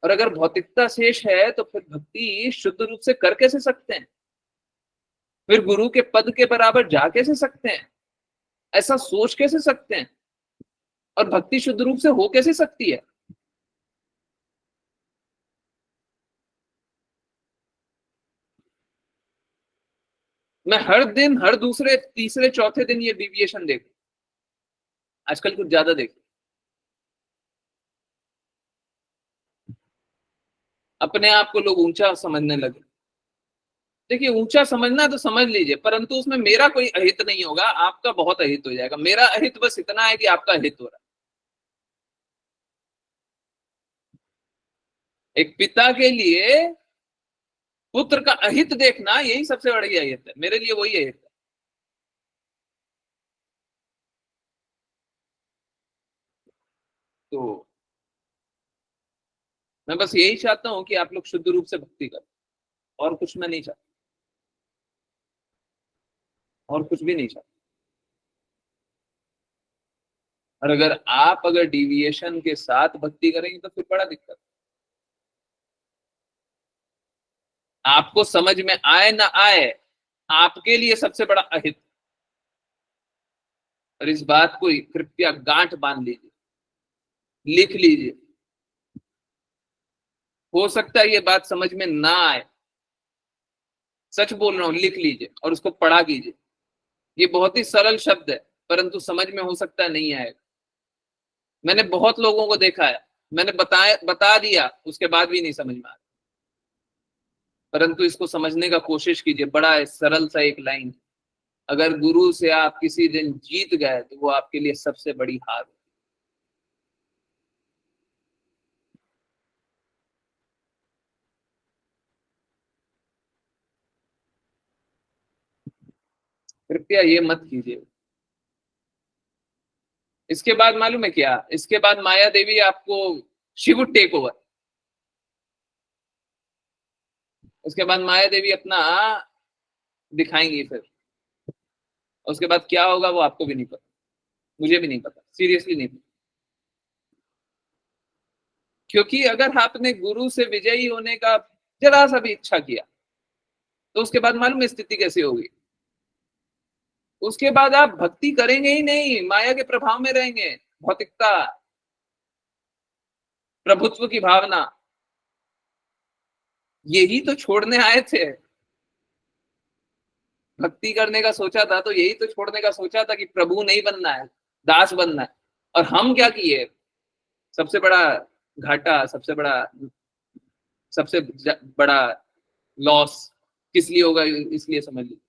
Speaker 1: और अगर भौतिकता शेष है तो फिर भक्ति शुद्ध रूप से कर कैसे सकते हैं? फिर गुरु के पद के बराबर जा कैसे सकते हैं? ऐसा सोच कैसे सकते हैं? और भक्ति शुद्ध रूप से हो कैसे सकती है? मैं हर दिन, हर दूसरे तीसरे चौथे दिन ये डिविएशन देखूं, आजकल कुछ ज्यादा देख, अपने आप को लोग ऊंचा समझने लगे। देखिए, ऊंचा समझना तो समझ लीजिए, परंतु उसमें मेरा कोई अहित नहीं होगा, आपका बहुत अहित हो जाएगा। मेरा अहित बस इतना है कि आपका अहित हो रहा है। एक पिता के लिए पुत्र का अहित देखना, यही सबसे बड़ी अहित है। मेरे लिए वही अहित है। तो मैं बस यही चाहता हूं कि आप लोग शुद्ध रूप से भक्ति करें, और कुछ मैं नहीं चाहता, और कुछ भी नहीं चाहता। और अगर डिविएशन के साथ भक्ति करेंगे तो फिर बड़ा दिक्कत। आपको समझ में आए ना आए, आपके लिए सबसे बड़ा अहित। और इस बात को कृपया गांठ बांध लीजिए, लिख लीजिए। हो सकता है ये बात समझ में ना आए, सच बोल रहा हूं, लिख लीजिए और उसको पढ़ा कीजिए। ये बहुत ही सरल शब्द है, परंतु समझ में हो सकता है नहीं आएगा। मैंने बहुत लोगों को देखा है, मैंने बता दिया, उसके बाद भी नहीं समझ में आया। परंतु इसको समझने का कोशिश कीजिए। बड़ा है, सरल सा एक लाइन, अगर गुरु से आप किसी दिन जीत गए तो वो आपके लिए सबसे बड़ी हार है। कृपया ये मत कीजिए। इसके बाद मालूम है क्या? इसके बाद माया देवी आपको, शी वुड टेक ओवर। उसके बाद माया देवी अपना दिखाएंगी फिर। उसके बाद क्या होगा वो आपको भी नहीं पता, मुझे भी नहीं पता, सीरियसली नहीं पता। क्योंकि अगर आपने गुरु से विजयी होने का जरा सा भी इच्छा किया तो उसके बाद मालूम है स्थिति कैसी होगी? उसके बाद आप भक्ति करेंगे ही नहीं, माया के प्रभाव में रहेंगे। भौतिकता, प्रभुत्व की भावना, यही तो छोड़ने आए थे। भक्ति करने का सोचा था तो यही तो छोड़ने का सोचा था कि प्रभु नहीं बनना है, दास बनना है। और हम क्या किए? सबसे बड़ा घाटा, सबसे बड़ा लॉस किस लिए होगा, इसलिए समझ लीजिए।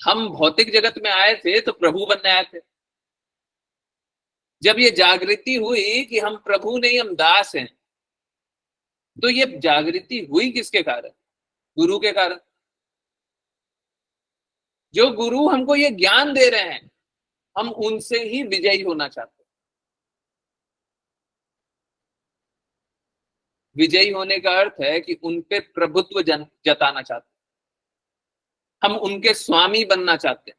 Speaker 1: हम भौतिक जगत में आए थे तो प्रभु बनने आए थे। जब ये जागृति हुई कि हम प्रभु नहीं, हम दास हैं, तो ये जागृति हुई किसके कारण? गुरु के कारण। जो गुरु हमको ये ज्ञान दे रहे हैं, हम उनसे ही विजयी होना चाहते हैं। विजयी होने का अर्थ है कि उन पे प्रभुत्व जताना चाहते हैं, हम उनके स्वामी बनना चाहते हैं।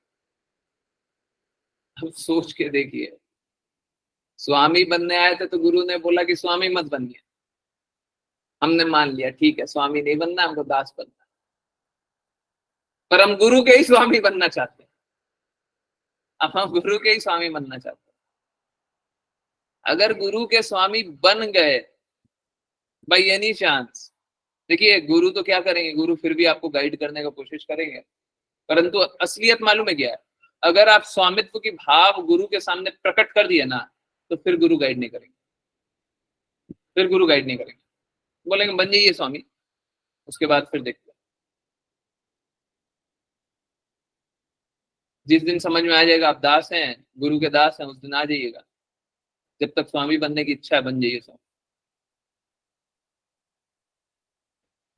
Speaker 1: हम सोच के देखिए, स्वामी बनने आए थे तो गुरु ने बोला कि स्वामी मत बनिए। हमने मान लिया, ठीक है, स्वामी नहीं बनना, हमको दास बनना। पर हम गुरु के ही स्वामी बनना चाहते हैं। अब हम गुरु के ही स्वामी बनना चाहते हैं। अगर गुरु के स्वामी बन गए बाई एनी चांस, देखिए गुरु तो क्या करेंगे, गुरु फिर भी आपको गाइड करने का कोशिश करेंगे, परंतु असलियत मालूम है क्या है? अगर आप स्वामित्व की भाव गुरु के सामने प्रकट कर दिए ना, तो फिर गुरु गाइड नहीं करेंगे। फिर गुरु गाइड नहीं करेंगे, बोलेंगे बन जाइए स्वामी। उसके बाद फिर देखते हैं। जिस दिन समझ में आ जाएगा आप दास हैं, गुरु के दास हैं, उस दिन आ जाइएगा। जब तक स्वामी बनने की इच्छा है, बन जाइए स्वामी।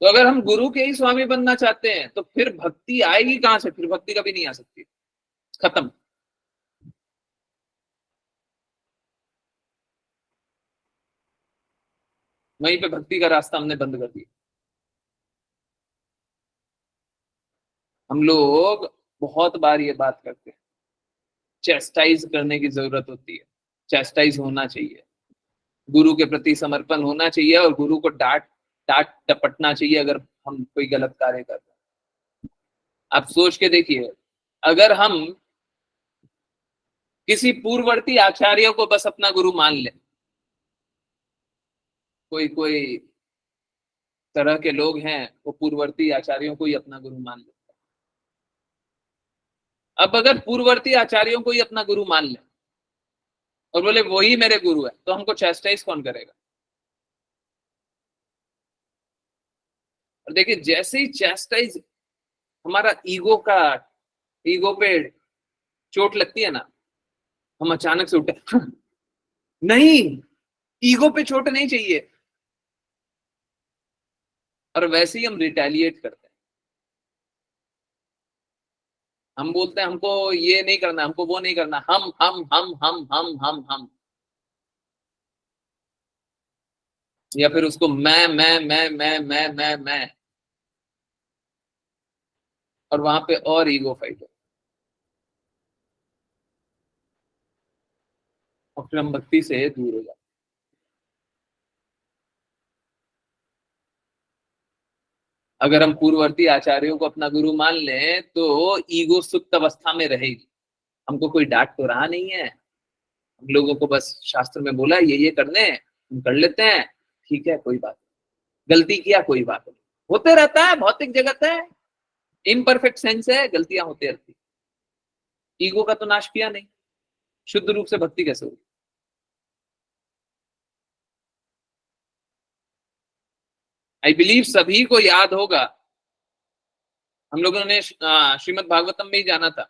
Speaker 1: तो अगर हम गुरु के ही स्वामी बनना चाहते हैं तो फिर भक्ति आएगी कहां से? फिर भक्ति कभी नहीं आ सकती, खत्म। वहीं पे भक्ति का रास्ता हमने बंद कर दिया। हम लोग बहुत बार ये बात करते हैं, चेस्टाइज करने की जरूरत होती है। चैस्टाइज होना चाहिए, गुरु के प्रति समर्पण होना चाहिए और गुरु को डांट डांट टपटना चाहिए अगर हम कोई गलत कार्य कर रहे हैं। आप सोच के देखिए, अगर हम किसी पूर्ववर्ती आचार्य को बस अपना गुरु मान लें, कोई कोई तरह के लोग हैं वो पूर्ववर्ती आचार्यों को ही अपना गुरु मान लेते हैं। अब अगर पूर्ववर्ती आचार्यों को ही अपना गुरु मान लें और बोले वही मेरे गुरु है, तो हमको चैस्टाइज कौन करेगा? और देखिए, जैसे ही चैस्टाइज हमारा ईगो पे चोट लगती है ना, हम अचानक से उठे नहीं, ईगो पे चोट नहीं चाहिए, और वैसे ही हम रिटेलिएट करते हैं। हम बोलते हैं हमको ये नहीं करना, हमको वो नहीं करना, हम, या फिर उसको मैं, और वहां पे और ईगो फाइट हो, और फिर हम भक्ति से दूर हो जाते। अगर हम पूर्ववर्ती आचार्यों को अपना गुरु मान लें तो ईगो सुप्त अवस्था में रहेगी, हमको कोई डांट तो रहा नहीं है, हम लोगों को बस शास्त्र में बोला ये करने, हम कर लेते हैं, ठीक है कोई बात नहीं, गलती किया कोई बात नहीं, होते रहता है, भौतिक जगत है, इम्परफेक्ट सेंस है, गलतियां होती रहती। ईगो का तो नाश किया नहीं, शुद्ध रूप से भक्ति कैसे होगी? आई बिलीव सभी को याद होगा, हम लोगों ने श्रीमद् भागवतम में ही जाना था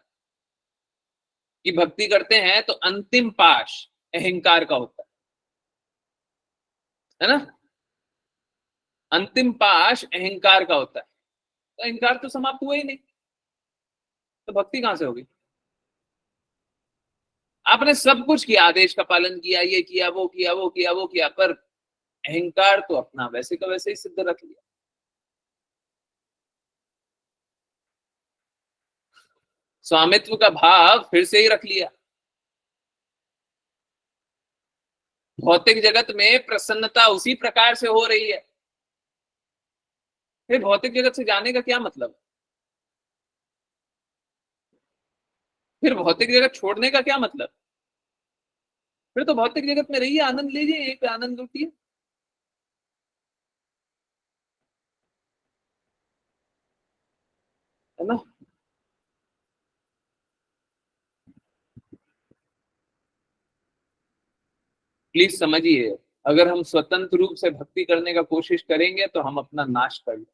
Speaker 1: कि भक्ति करते हैं तो अंतिम पाश अहंकार का होता है ना, अंतिम पाश अहंकार का होता है, तो अहंकार तो समाप्त हुआ ही नहीं, तो भक्ति कहां से होगी? आपने सब कुछ किया, आदेश का पालन किया, ये किया, वो किया, वो किया, वो किया, पर अहंकार तो अपना वैसे का वैसे ही सिद्ध रख लिया। स्वामित्व का भाव फिर से ही रख लिया। भौतिक जगत में प्रसन्नता उसी प्रकार से हो रही है, फिर भौतिक जगत से जाने का क्या मतलब? फिर भौतिक जगत छोड़ने का क्या मतलब? फिर तो भौतिक जगत में रहिए, आनंद लीजिए, यहीं पे आनंद लूटिए, है ना। प्लीज समझिए, अगर हम स्वतंत्र रूप से भक्ति करने का कोशिश करेंगे तो हम अपना नाश कर लेंगे।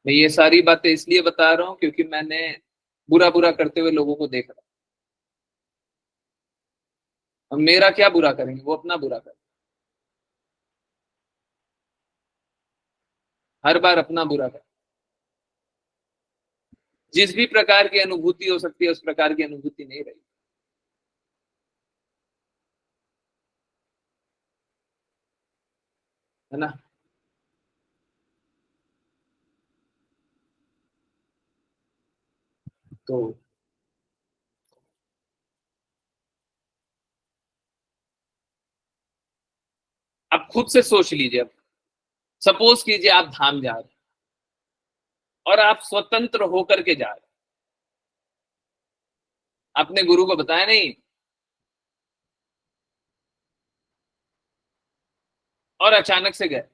Speaker 1: मैं ये सारी बातें इसलिए बता रहा हूं क्योंकि मैंने बुरा बुरा करते हुए लोगों को देख रहा। अब मेरा क्या बुरा करेंगे, वो अपना बुरा करेंगे, हर बार अपना बुरा करें। जिस भी प्रकार की अनुभूति हो सकती है उस प्रकार की अनुभूति नहीं रही, है ना। तो आप खुद से सोच लीजिए, अब सपोज कीजिए आप धाम जा रहे हैं और आप स्वतंत्र होकर के जा रहे हैं, आपने गुरु को बताया नहीं और अचानक से गए,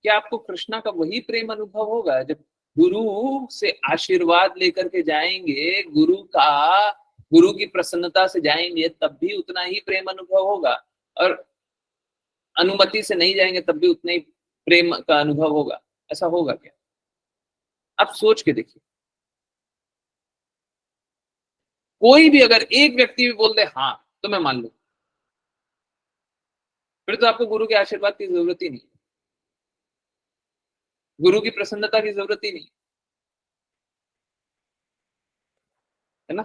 Speaker 1: क्या आपको कृष्णा का वही प्रेम अनुभव होगा? जब गुरु से आशीर्वाद लेकर के जाएंगे, गुरु की प्रसन्नता से जाएंगे, तब भी उतना ही प्रेम अनुभव होगा, और अनुमति से नहीं जाएंगे तब भी उतना ही प्रेम का अनुभव होगा? ऐसा होगा क्या? आप सोच के देखिए, कोई भी अगर एक व्यक्ति भी बोल दे हाँ तो मैं मान लू, फिर तो आपको गुरु के आशीर्वाद की जरूरत ही नहीं, गुरु की प्रसन्नता की जरूरत ही नहीं, है ना।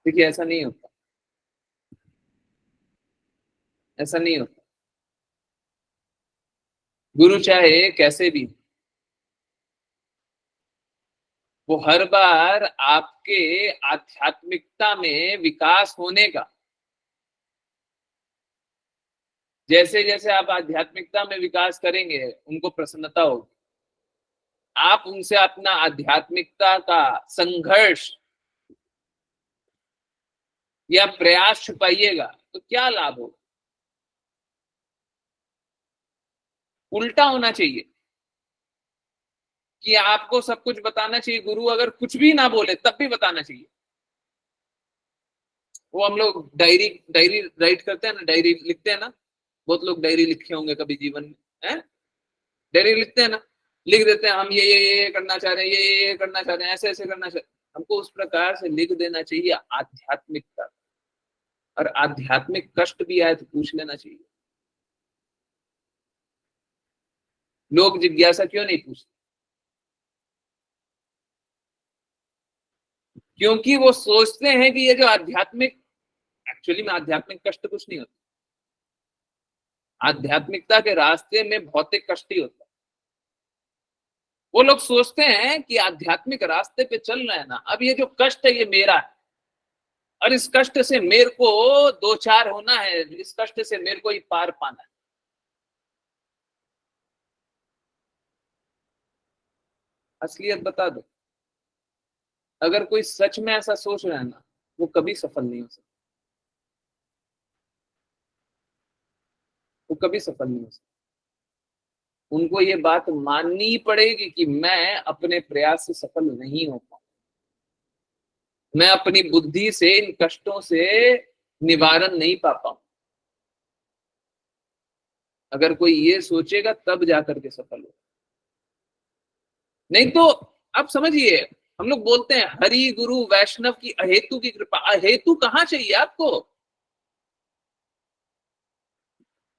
Speaker 1: देखिए, ऐसा नहीं होता, ऐसा नहीं होता। गुरु चाहे कैसे भी, वो हर बार आपके आध्यात्मिकता में विकास होने का, जैसे जैसे आप आध्यात्मिकता में विकास करेंगे उनको प्रसन्नता होगी। आप उनसे अपना आध्यात्मिकता का संघर्ष या प्रयास छुपाइएगा तो क्या लाभ होगा? उल्टा होना चाहिए कि आपको सब कुछ बताना चाहिए। गुरु अगर कुछ भी ना बोले तब भी बताना चाहिए। वो हम लोग डायरी डायरी राइट करते हैं ना, डायरी लिखते हैं ना, बहुत लोग डायरी लिखे होंगे कभी जीवन में, है? डायरी लिखते हैं ना, लिख देते हैं हम ये करना चाह रहे हैं, ये करना चाह रहे हैं, ऐसे ऐसे करना चाह रहे हैं। हमको उस प्रकार से लिख देना चाहिए आध्यात्मिकता, और आध्यात्मिक कष्ट भी आए तो पूछ लेना चाहिए। लोग जिज्ञासा क्यों नहीं पूछते? क्योंकि वो सोचते हैं कि ये जो आध्यात्मिक, एक्चुअली में आध्यात्मिक कष्ट कुछ नहीं होता। आध्यात्मिकता के रास्ते में भौतिक कष्ट ही होता है। वो लोग सोचते हैं कि आध्यात्मिक रास्ते पे चल रहे हैं ना, अब ये जो कष्ट है ये मेरा है, और इस कष्ट से मेरे को दो चार होना है, इस कष्ट से मेरे को ही पार पाना है। असलियत बता दो, अगर कोई सच में ऐसा सोच रहा है ना, वो कभी सफल नहीं हो सकता, वो कभी सफल नहीं हो सकता। उनको ये बात माननी पड़ेगी कि मैं अपने प्रयास से सफल नहीं हो पाऊं, मैं अपनी बुद्धि से इन कष्टों से निवारण नहीं पा पाऊं। अगर कोई ये सोचेगा तब जाकर के सफल हो, नहीं तो आप समझिए, हम लोग बोलते हैं हरि गुरु वैष्णव की अहेतु की कृपा। अहेतु कहाँ चाहिए आपको?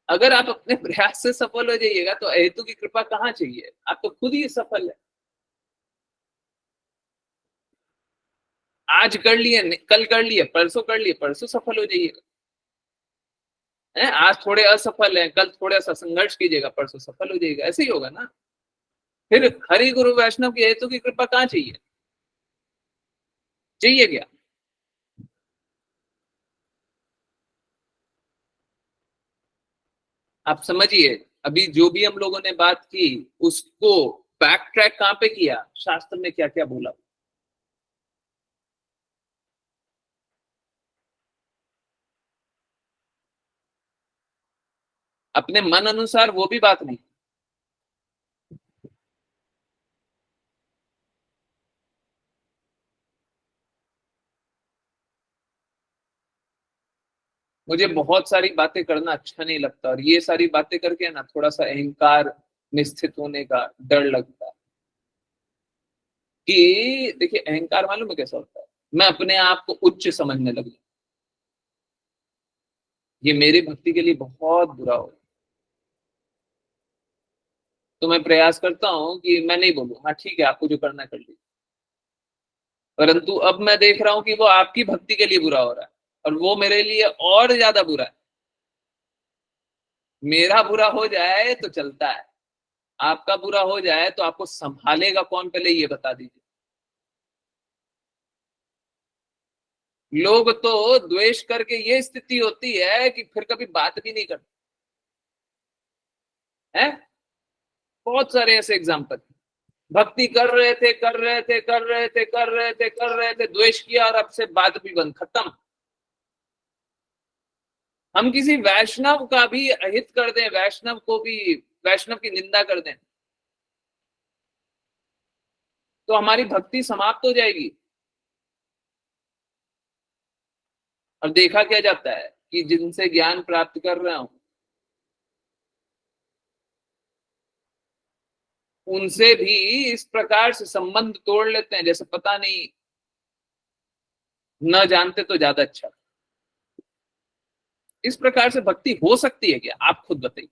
Speaker 1: अगर आप अपने प्रयास से सफल हो जाइएगा तो अहेतु की कृपा कहाँ चाहिए? आप तो खुद ही सफल है। आज कर लिए, कल कर लिए, परसों कर लिए, परसों सफल हो जाइएगा। आज थोड़े असफल हैं, कल थोड़ा सा संघर्ष कीजिएगा, परसों सफल हो जाइएगा। ऐसे ही होगा ना। फिर हरि गुरु वैष्णव की हेतु की कृपा कहाँ चाहिए? चाहिए क्या? आप समझिए, अभी जो भी हम लोगों ने बात की उसको बैक ट्रैक कहाँ पे किया, शास्त्र में क्या क्या बोला। अपने मन अनुसार वो भी बात नहीं। मुझे बहुत सारी बातें करना अच्छा नहीं लगता, और ये सारी बातें करके ना थोड़ा सा अहंकार में स्थित होने का डर लगता है। कि देखिए, अहंकार मालूम है कैसा होता है? मैं अपने आप को उच्च समझने लग जाऊं, ये मेरी भक्ति के लिए बहुत बुरा हो। तो मैं प्रयास करता हूँ कि मैं नहीं बोलूँ हाँ ठीक है आपको जो करना है कर लीजिए, परंतु अब मैं देख रहा हूँ कि वो आपकी भक्ति के लिए बुरा हो रहा है, और वो मेरे लिए और ज्यादा बुरा है। मेरा बुरा हो जाए तो चलता है, आपका बुरा हो जाए तो आपको संभालेगा कौन, पहले ये बता दीजिए। लोग तो द्वेष करके ये स्थिति होती है कि फिर कभी बात भी नहीं करते हैं। बहुत सारे ऐसे एग्जाम्पल, भक्ति कर रहे थे कर रहे थे कर रहे थे कर रहे थे कर रहे थे, द्वेष किया और अब से बात भी बंद, खत्म। हम किसी वैष्णव का भी अहित कर दें, वैष्णव को भी, वैष्णव की निंदा कर दें, तो हमारी भक्ति समाप्त हो जाएगी। और देखा क्या जाता है कि जिनसे ज्ञान प्राप्त कर रहा हूं उनसे भी इस प्रकार से संबंध तोड़ लेते हैं जैसे पता नहीं, न जानते तो ज्यादा अच्छा। इस प्रकार से भक्ति हो सकती है क्या? आप खुद बताइए।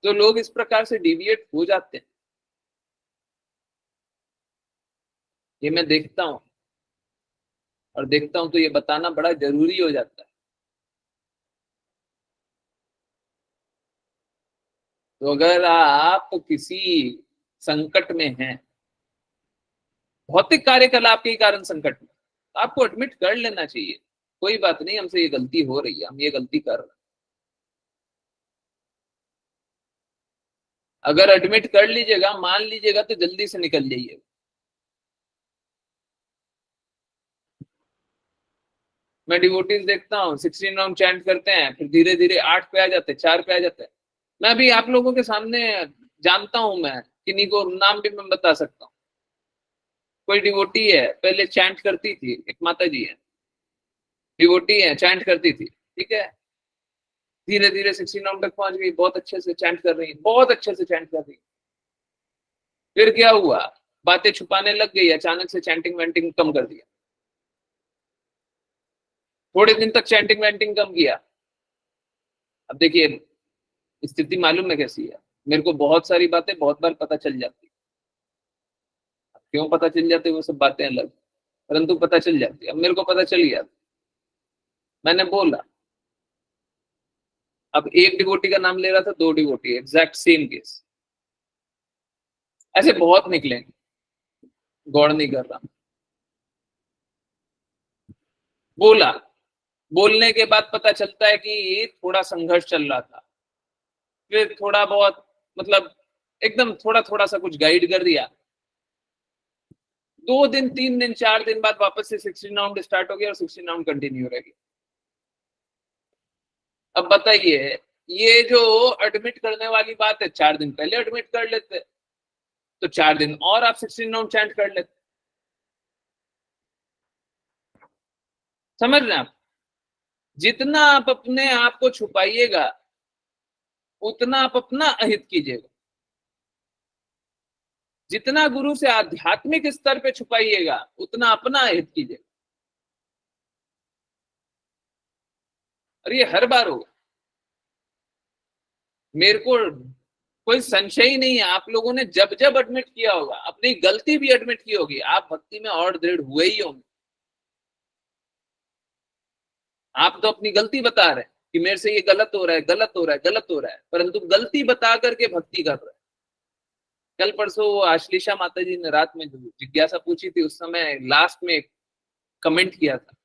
Speaker 1: तो लोग इस प्रकार से डिविएट हो जाते हैं, ये मैं देखता हूं। और देखता हूं तो ये बताना बड़ा जरूरी हो जाता है। तो अगर आप किसी संकट में हैं, भौतिक कार्यकलाप के कारण संकट में, तो आपको एडमिट कर लेना चाहिए, कोई बात नहीं, हमसे ये गलती हो रही है, हम ये गलती कर रहे हैं। अगर एडमिट कर लीजिएगा, मान लीजिएगा, तो जल्दी से निकल जाइए। मैं डिवोटीज देखता हूँ 16 राउंड चैंट करते हैं, फिर धीरे धीरे 8 पे आ जाते हैं, 4 पे आ जाते हैं। मैं भी आप लोगों के सामने जानता हूं, मैं किन्हीं को नाम भी मैं बता सकता हूँ। कोई डिवोटी है, पहले चैंट करती थी, एक माता जी है, डिवोटी है, चैंट करती थी, ठीक है, धीरे धीरे 16 राउंड तक पहुंच गई, बहुत अच्छे से चैंट कर रही है, बहुत अच्छे से चैंट कर रही है। फिर क्या हुआ, बातें छुपाने लग गई, अचानक से चैंटिंग वैंटिंग कम कर दिया, थोड़े दिन तक चैंटिंग वैंटिंग कम किया। अब देखिए स्थिति मालूम है कैसी है, मेरे को बहुत सारी बातें बहुत बार पता चल जाती, क्यों पता चल जाती वो सब बातें अलग, परंतु पता चल जाती। अब मेरे को पता चल गया, मैंने बोला। अब एक डिवोटी का नाम ले रहा था, 2 डिवोटी, एग्जैक्ट सेम केस, ऐसे बहुत निकलेंगे, गौर नहीं कर रहा। बोला, बोलने के बाद पता चलता है कि थोड़ा संघर्ष चल रहा था, फिर थोड़ा बहुत, मतलब एकदम थोड़ा थोड़ा सा कुछ गाइड कर दिया। 2 दिन 3 दिन 4 दिन बाद वापस से 16 राउंड स्टार्ट हो गया और 16 राउंड कंटिन्यू रहेगी। अब बताइए, ये जो एडमिट करने वाली बात है, 4 दिन पहले एडमिट कर लेते तो 4 दिन और आप 16 राउंड चैंट कर लेते। समझ रहे हैं आप? जितना आप अपने आप को छुपाइएगा, उतना आप अपना अहित कीजिएगा। जितना गुरु से आध्यात्मिक स्तर पे छुपाइएगा, उतना अपना अहित कीजिएगा। और ये हर बार होगा, मेरे को कोई संशय ही नहीं है। आप लोगों ने जब जब एडमिट किया होगा, अपनी गलती भी एडमिट की होगी, आप भक्ति में और दृढ़ हुए ही होंगे। आप तो अपनी गलती बता रहे हैं कि मेरे से ये गलत हो रहा है, गलत हो रहा है, गलत हो रहा है, परंतु गलती बता करके भक्ति कर रहे हैं। कल परसों वो आश्लेषा माता जी ने रात में जो जिज्ञासा पूछी थी, उस समय लास्ट में कमेंट किया था,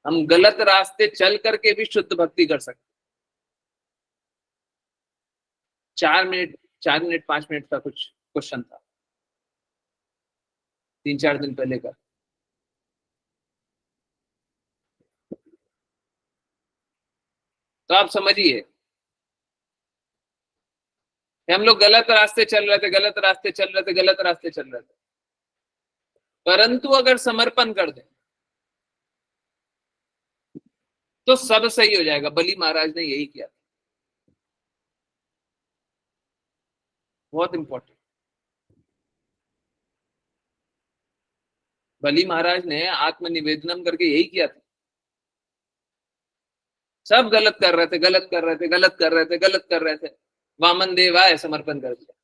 Speaker 1: हम गलत रास्ते चल करके भी शुद्ध भक्ति कर सकते। 4 मिनट 5 मिनट का कुछ क्वेश्चन था, 3-4 दिन पहले का। तो आप समझिए, हम लोग गलत रास्ते चल रहे थे, गलत रास्ते चल रहे थे, गलत रास्ते चल रहे थे, परंतु अगर समर्पण कर दें तो सब सही हो जाएगा। बली महाराज ने यही किया था, बहुत इंपॉर्टेंट। बली महाराज ने आत्मनिवेदनम करके यही किया था। सब गलत कर रहे थे, गलत कर रहे थे, गलत कर रहे थे, गलत कर रहे थे, वामन देव आए, समर्पण कर दिया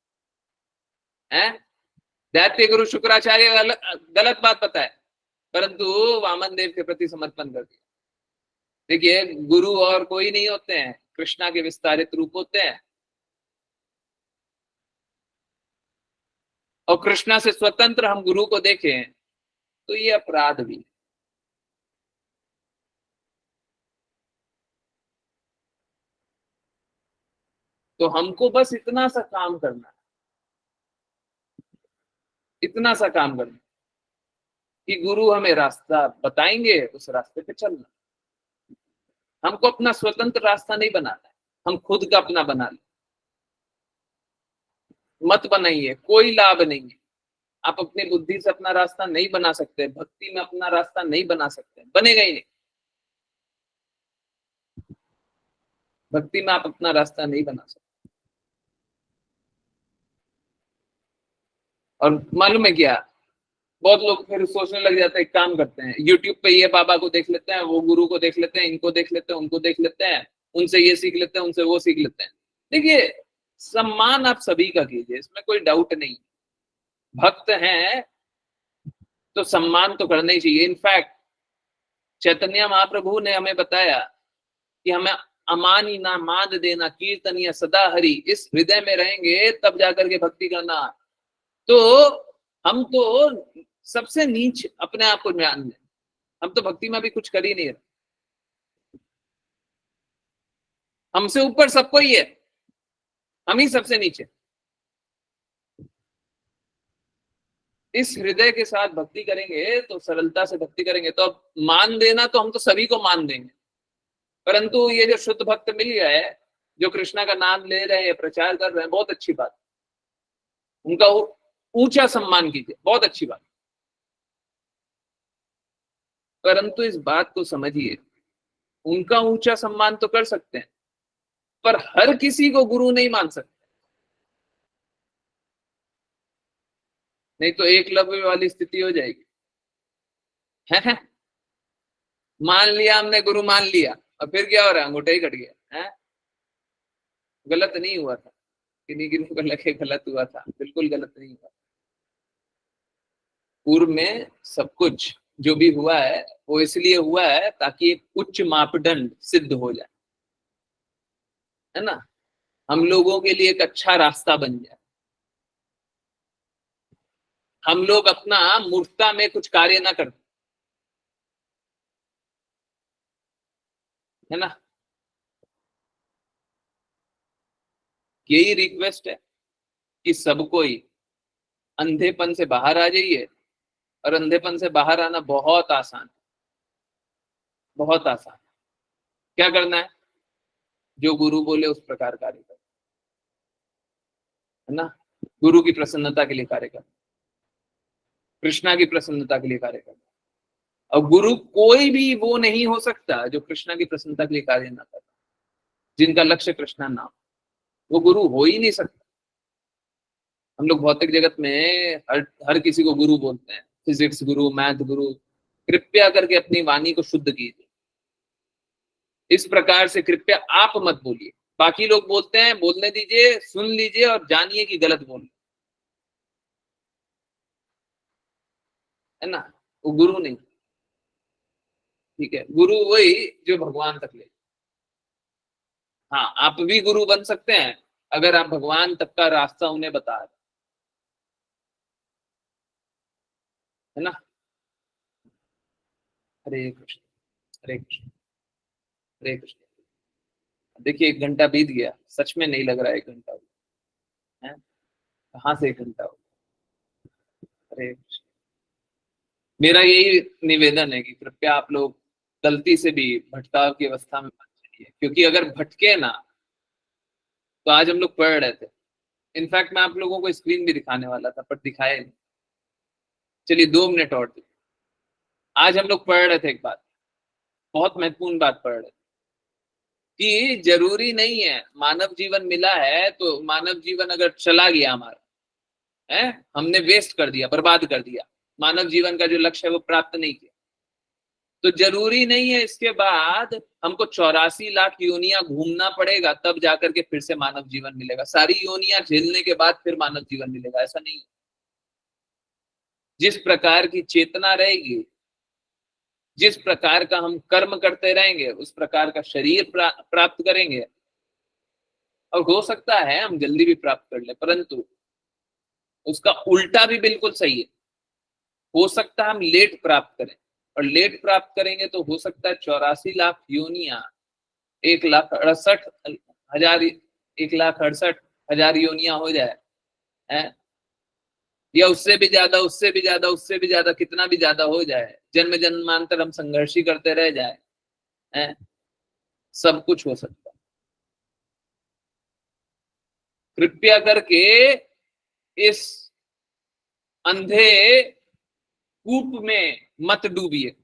Speaker 1: है। दैत्य गुरु शुक्राचार्य गलत बात बताए, परंतु वामन देव के प्रति समर्पण कर दिया। देखिए, गुरु और कोई नहीं होते हैं, कृष्णा के विस्तारित रूप होते हैं, और कृष्णा से स्वतंत्र हम गुरु को देखें तो ये अपराध भी। तो हमको बस इतना सा काम करना है, इतना सा काम करना कि गुरु हमें रास्ता बताएंगे, उस रास्ते पे चलना। हमको अपना स्वतंत्र रास्ता नहीं बनाना है, हम खुद का अपना बना ले। मत बनाइए, कोई लाभ नहीं है। आप अपनी बुद्धि से अपना रास्ता नहीं बना सकते, भक्ति में अपना रास्ता नहीं बना सकते, बनेगा ही नहीं। भक्ति में आप अपना रास्ता नहीं बना सकते। और मालूम है क्या, बहुत लोग फिर सोचने लग जाते हैं, एक काम करते हैं, यूट्यूब पे ये बाबा को देख लेते हैं, वो गुरु को देख लेते हैं, इनको देख लेते हैं, उनको देख लेते हैं, उनसे ये सीख लेते हैं, उनसे वो सीख लेते हैं। देखिए, सम्मान आप सभी का कीजिए, इसमें कोई डाउट नहीं। भक्त हैं तो सम्मान तो करना ही चाहिए। इनफैक्ट चैतन्य महाप्रभु ने हमें बताया कि हमें अमानी ना माद देना कीर्तनिया सदा हरि, इस हृदय में रहेंगे तब जाकर के भक्ति करना। तो हम तो सबसे नीच अपने आप को मान लें, हम तो भक्ति में भी कुछ कर ही नहीं रहे, हमसे ऊपर सब कोई है, हम ही सबसे नीचे। इस हृदय के साथ भक्ति करेंगे तो सरलता से भक्ति करेंगे। तो अब मान देना तो हम तो सभी को मान देंगे, परंतु ये जो शुद्ध भक्त मिल गया है, जो कृष्णा का नाम ले रहे हैं, प्रचार कर रहे हैं, बहुत अच्छी बात, उनका ऊंचा सम्मान कीजिए, बहुत अच्छी बात। परंतु इस बात को समझिए, उनका ऊंचा सम्मान तो कर सकते हैं, पर हर किसी को गुरु नहीं मान सकते। नहीं तो एकलव्य वाली स्थिति हो जाएगी। है? मान लिया हमने, गुरु मान लिया, और फिर क्या हो रहा है, अंगूठा ही कट गया है। गलत नहीं हुआ था, किन्हीं किन्हीं को लगे गलत हुआ था, बिल्कुल गलत नहीं हुआ। पूर्व में सब कुछ जो भी हुआ है वो इसलिए हुआ है ताकि एक उच्च मापदंड सिद्ध हो जाए, है ना, हम लोगों के लिए एक अच्छा रास्ता बन जाए, हम लोग अपना मूर्खता में कुछ कार्य ना करते, है ना। यही रिक्वेस्ट है कि सब कोई अंधेपन से बाहर आ जाइए, और अंधेपन से बाहर आना बहुत आसान, बहुत आसान। क्या करना है, जो गुरु बोले उस प्रकार कार्य करना, है ना। गुरु की प्रसन्नता के लिए कार्य करना, कृष्णा की प्रसन्नता के लिए कार्य करना। और गुरु कोई भी वो नहीं हो सकता जो कृष्णा की प्रसन्नता के लिए कार्य ना करता, जिनका लक्ष्य कृष्णा नाम, वो गुरु हो ही नहीं सकता। हम लोग भौतिक जगत में हर किसी को गुरु बोलते हैं, फिजिक्स गुरु, मैथ गुरु। कृपया करके अपनी वाणी को शुद्ध कीजिए, इस प्रकार से कृपया आप मत बोलिए। बाकी लोग बोलते हैं, बोलने दीजिए, सुन लीजिए और जानिए कि गलत बोल, है ना। वो गुरु नहीं, ठीक है। गुरु वही जो भगवान तक ले। हाँ, आप भी गुरु बन सकते हैं अगर आप भगवान तक का रास्ता उन्हें बता रहे, है ना। हरे कृष्ण, हरे कृष्ण, हरे कृष्ण। देखिए 1 घंटा बीत गया, सच में नहीं लग रहा है 1 घंटा है, कहाँ से 1 घंटा हो। हरे कृष्ण। मेरा यही निवेदन है कि कृपया आप लोग गलती से भी भटकाव की अवस्था में मत चलिए, क्योंकि अगर भटके ना तो आज हम लोग पढ़ रहे थे। इनफैक्ट मैं आप लोगों को स्क्रीन भी दिखाने वाला था, पर दिखाया नहीं। चलिए 2 मिनट और दो। आज हम लोग पढ़ रहे थे एक बात, बहुत महत्वपूर्ण बात पढ़ रहे थे, कि जरूरी नहीं है मानव जीवन मिला है तो मानव जीवन अगर चला गया हमारा, है, हमने वेस्ट कर दिया, बर्बाद कर दिया, मानव जीवन का जो लक्ष्य है वो प्राप्त नहीं किया, तो जरूरी नहीं है इसके बाद हमको 84 लाख योनियां घूमना पड़ेगा तब जाकर के फिर से मानव जीवन मिलेगा। सारी योनियां झेलने के बाद फिर मानव जीवन मिलेगा, ऐसा नहीं। जिस प्रकार की चेतना रहेगी, जिस प्रकार का हम कर्म करते रहेंगे, उस प्रकार का शरीर प्राप्त करेंगे। और हो सकता है हम जल्दी भी प्राप्त कर ले, परंतु उसका उल्टा भी बिल्कुल सही है। हो सकता है हम लेट प्राप्त करें, और लेट प्राप्त करेंगे तो हो सकता है 84 लाख योनियां 1,68,000 1,68,000 योनियां हो जाए, है, या उससे भी ज्यादा, उससे भी ज्यादा, उससे भी ज्यादा, कितना भी ज्यादा हो जाए, जन्म जन्मांतर हम संघर्ष ही करते रह जाए, है, सब कुछ हो सकता है। कृपया करके इस अंधे कूप में मत डूबिए।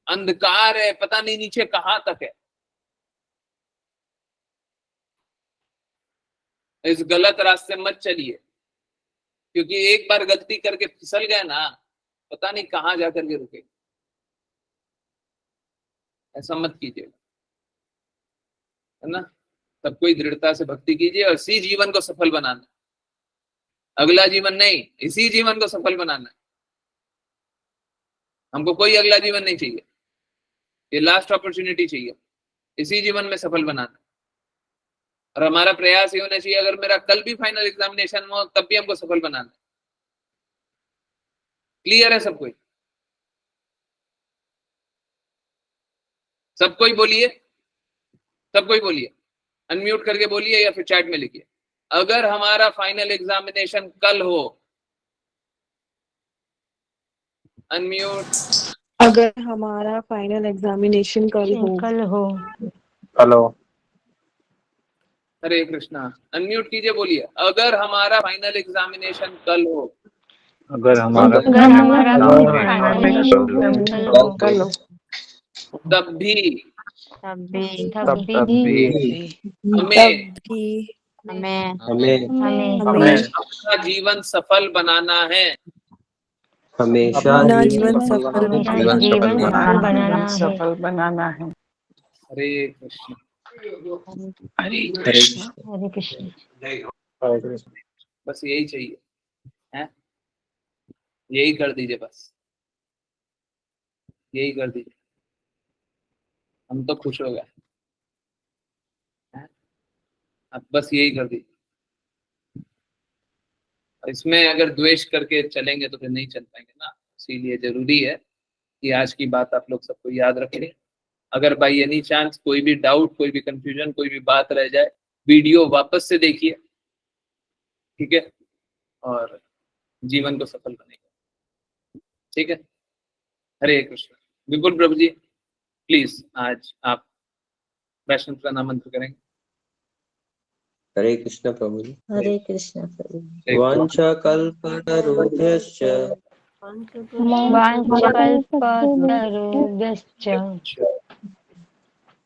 Speaker 1: अंधकार है, पता नहीं नीचे कहां तक है। इस गलत रास्ते मत चलिए, क्योंकि एक बार गलती करके फिसल गए ना, पता नहीं कहां जाकर के रुके। ऐसा मत कीजिए, है ना। सब कोई दृढ़ता से भक्ति कीजिए और इसी जीवन को सफल बनाना, अगला जीवन नहीं, इसी जीवन को सफल बनाना। हमको कोई अगला जीवन नहीं चाहिए, ये लास्ट अपॉर्चुनिटी चाहिए इसी जीवन में सफल बनाना। और हमारा प्रयास ये होना चाहिए अगर मेरा कल भी फाइनल एग्जामिनेशन हो तब भी हमको सफल बनाना। क्लियर है सब कोई? सब कोई बोलिए, सब कोई बोलिए, अनम्यूट करके बोलिए या फिर चैट में लिखिए। अगर हमारा फाइनल एग्जामिनेशन कल हो, अनम्यूट।
Speaker 2: अगर हमारा फाइनल एग्जामिनेशन कल हो।
Speaker 3: कल हो।
Speaker 4: हेलो,
Speaker 1: हरे कृष्णा, अनम्यूट कीजिए, बोलिए। अगर हमारा फाइनल एग्जामिनेशन कल हो,
Speaker 4: अगर हमारा
Speaker 2: कल हो
Speaker 1: तब भी
Speaker 3: तब भी
Speaker 1: हमें
Speaker 3: हमें
Speaker 1: अपना जीवन सफल बनाना है।
Speaker 5: हमेशा
Speaker 2: अपना
Speaker 5: जीवन
Speaker 3: जीवन सफल
Speaker 2: सफल
Speaker 3: बनाना है।
Speaker 1: हरे कृष्ण,
Speaker 5: हरे कृष्ण।
Speaker 3: हरे कृष्ण।
Speaker 1: बस यही चाहिए है, यही कर दीजिए, बस यही कर दीजिए, हम तो खुश हो गए हैं? अब बस यही कर दीजिए। इसमें अगर द्वेष करके चलेंगे तो फिर नहीं चल पाएंगे ना, इसीलिए जरूरी है कि आज की बात आप लोग सबको याद रखें। अगर बाई एनी चांस कोई भी डाउट, कोई भी कंफ्यूजन, कोई भी बात रह जाए, वीडियो वापस से देखिए, ठीक है, और जीवन को सफल बनेगा, ठीक है। हरे कृष्ण। विपुल प्रभु जी प्लीज आज आप वैष्णव का नाम मंत्र करेंगे।
Speaker 5: हरे कृष्ण प्रभु जी।
Speaker 2: हरे कृष्ण प्रभु।
Speaker 5: वाञ्छाकल्पतरुभ्यश्च
Speaker 3: वाञ्छकल्पतरुभ्यश्च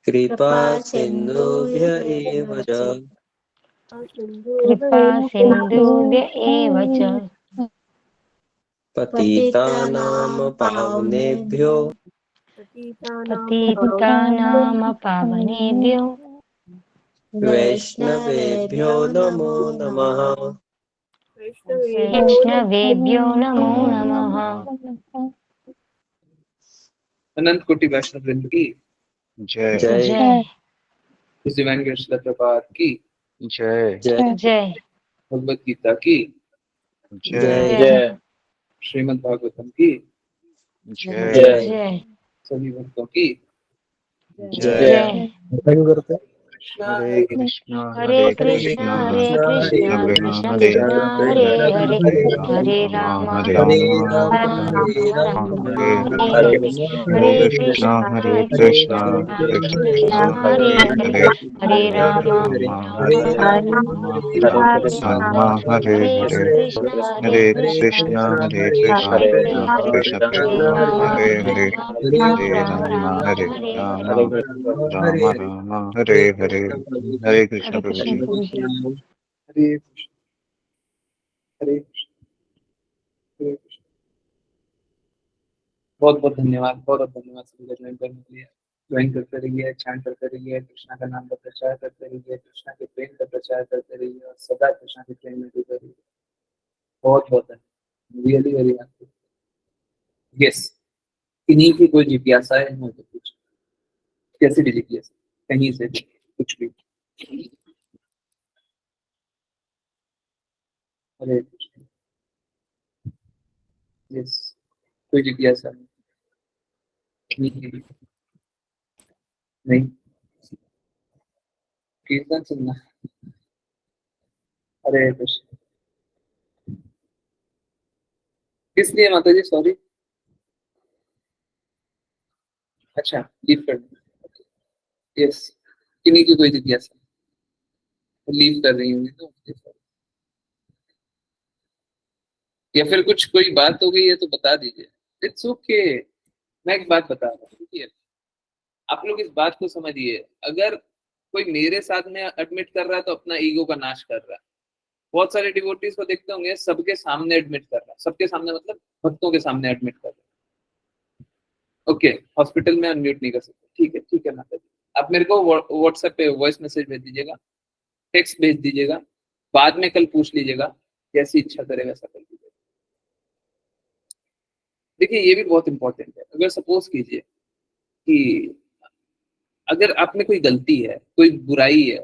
Speaker 5: कृपा सिन्धुभ्य एव च
Speaker 3: कृपा सिन्धुभ्य एव च
Speaker 5: पतितानां पावनेभ्यो
Speaker 3: पतितानां पावनेभ्यो
Speaker 5: वैष्णवेभ्यो नमो नमः।
Speaker 3: वैष्णवेभ्यो नमो नमः।
Speaker 1: अनंत कोटि वैष्णव वृंद की
Speaker 4: जय
Speaker 3: जय
Speaker 1: इस डिवाइन कृष्ण प्रभात की,
Speaker 4: जय
Speaker 5: जय
Speaker 3: जय
Speaker 1: भगवत गीता की,
Speaker 4: जय
Speaker 3: जय
Speaker 1: श्रीमद् भागवतम की,
Speaker 4: जय
Speaker 3: जय
Speaker 1: सभी भक्तों की
Speaker 4: जय।
Speaker 3: जय।
Speaker 4: हरे कृष्णा
Speaker 3: हरे कृष्णा हरे कृष्णा कृष्ण कृष्ण हरे हरे हरे राम
Speaker 4: हरे
Speaker 3: राम
Speaker 4: हरे
Speaker 3: हरे
Speaker 4: हरे
Speaker 3: हरे हरे
Speaker 4: हरे
Speaker 3: कृष्णा
Speaker 4: कृष्णा
Speaker 3: हरे
Speaker 4: कृष्णा
Speaker 3: कृष्ण
Speaker 4: कृष्ण
Speaker 3: कृष्ण हरे हरे
Speaker 4: हरे
Speaker 3: हरे राम
Speaker 4: हरे
Speaker 3: राम
Speaker 4: राम हरे
Speaker 3: हरे
Speaker 4: हरे
Speaker 3: कृष्ण
Speaker 4: हरे
Speaker 3: कृष्ण
Speaker 4: हरे
Speaker 3: कृष्ण
Speaker 4: कृष्ण
Speaker 3: हरे
Speaker 4: कृष्ण
Speaker 3: हरे
Speaker 4: कृष्ण
Speaker 3: राम
Speaker 4: हरे हरे
Speaker 3: राम
Speaker 4: हरे
Speaker 3: राम
Speaker 4: राम हरे
Speaker 3: हरे
Speaker 4: राम
Speaker 3: हरे।
Speaker 4: राम राम हरे हरे। हरे कृष्ण
Speaker 3: हरे
Speaker 4: प्रभु
Speaker 3: कृष्ण
Speaker 4: जी।
Speaker 3: प्रभु जी।
Speaker 1: हरे कृष्ण, हरे कृष्ण, हरे कृष्ण। बहुत बहुत धन्यवाद, बहुत बहुत धन्यवाद सभी का ज्वाइन करने के लिए। ज्वाइन करते रहिए, चैंट करते रहिए, कृष्णा का नाम का प्रचार करते रहिए, कृष्णा के प्रेम का प्रचार करते रहिए और सदा कृष्णा के प्रेम में डूबे रहिए। बहुत बहुत धन्यवाद, रियली वेरी हैप्पी। यस, इन्हीं की कोई जिज्ञासा है तो कुछ, कैसी भी जिज्ञासा, कहीं से भी, कुछ भी। हरे कृष्ण। यस, कोई जिज्ञासा नहीं, नहीं, कीर्तन सुनना। हरे कृष्ण। किस लिए माता जी? सॉरी, अच्छा, लीव कर, यस, किन्हीं की कोई जिज्ञासा, लीव कर रही होंगी तो, या फिर कुछ कोई बात हो गई है तो बता दीजिए, इट्स ओके। मैं एक बात बता रहा हूँ, ठीक है, आप लोग इस बात को समझिए। अगर कोई मेरे साथ में एडमिट कर रहा है तो अपना ईगो का नाश कर रहा है। बहुत सारे डिवोटीज को देखते होंगे सबके सामने एडमिट कर रहा है, सबके सामने मतलब भक्तों के सामने एडमिट कर रहा है। ओके, हॉस्पिटल में अनम्यूट नहीं कर सकते, ठीक है, ठीक है माता जी। आप मेरे को व्हाट्सएप पे वॉइस मैसेज भेज दीजिएगा, टेक्स्ट भेज दीजिएगा, बाद में कल पूछ लीजिएगा, जैसी इच्छा करे वैसा कर लीजिएगा। देखिए ये भी बहुत इंपॉर्टेंट है। अगर सपोज कीजिए कि अगर आप में कोई गलती है, कोई बुराई है,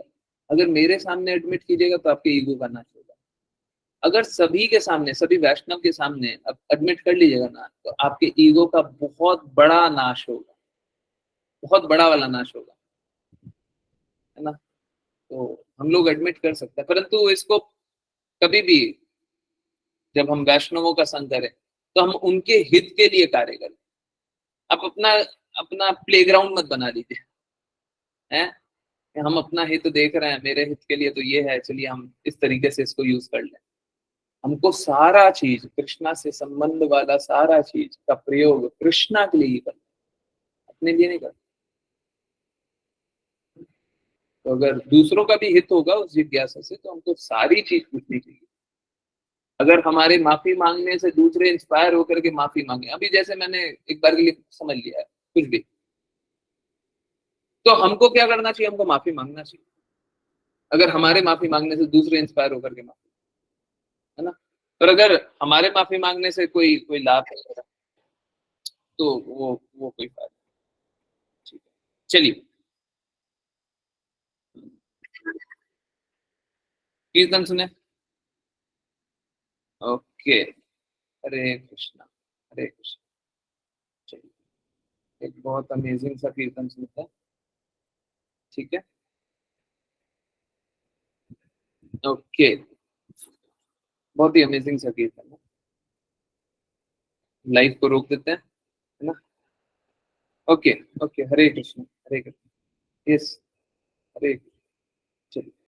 Speaker 1: अगर मेरे सामने एडमिट कीजिएगा तो आपके ईगो का नाश होगा। अगर सभी के सामने, सभी वैष्णव के सामने आप एडमिट कर लीजिएगा ना, तो आपके ईगो का बहुत बड़ा नाश होगा, बहुत बड़ा वाला नाश होगा, है ना। तो हम लोग एडमिट कर सकते हैं, परंतु इसको कभी भी जब हम वैष्णवों का संग करें तो हम उनके हित के लिए कार्य करें। आप अपना अपना प्लेग्राउंड मत बना लीजिए, हैं। हम अपना हित देख रहे हैं, मेरे हित के लिए तो ये है, चलिए हम इस तरीके से इसको यूज कर लें। हमको सारा चीज, कृष्णा से संबंध वाला सारा चीज का प्रयोग कृष्णा के लिए ही करना, अपने लिए नहीं करना। तो अगर दूसरों का भी हित होगा उस जिज्ञासा से, तो हमको सारी चीज पूछनी चाहिए। अगर हमारे माफी मांगने से दूसरे इंस्पायर होकर के माफी मांगे, अभी जैसे मैंने एक बार के लिए समझ लिया है कुछ भी, तो हमको क्या करना चाहिए? हमको माफी मांगना चाहिए। अगर हमारे माफी मांगने से दूसरे इंस्पायर होकर के माफी, है ना। और अगर हमारे माफी मांगने से कोई कोई लाभ है तो वो कोई फायदा नहीं। ठीक है, चलिए कीर्तन सुने। ओके, हरे कृष्णा हरे कृष्णा। चलिए एक बहुत अमेजिंग सा कीर्तन सुनते हैं, ठीक है। ओके, बहुत ही अमेजिंग सा कीर्तन है। लाइव को रोक देते हैं, है ना। ओके ओके, हरे कृष्ण हरे कृष्ण। यस, हरे कृष्ण।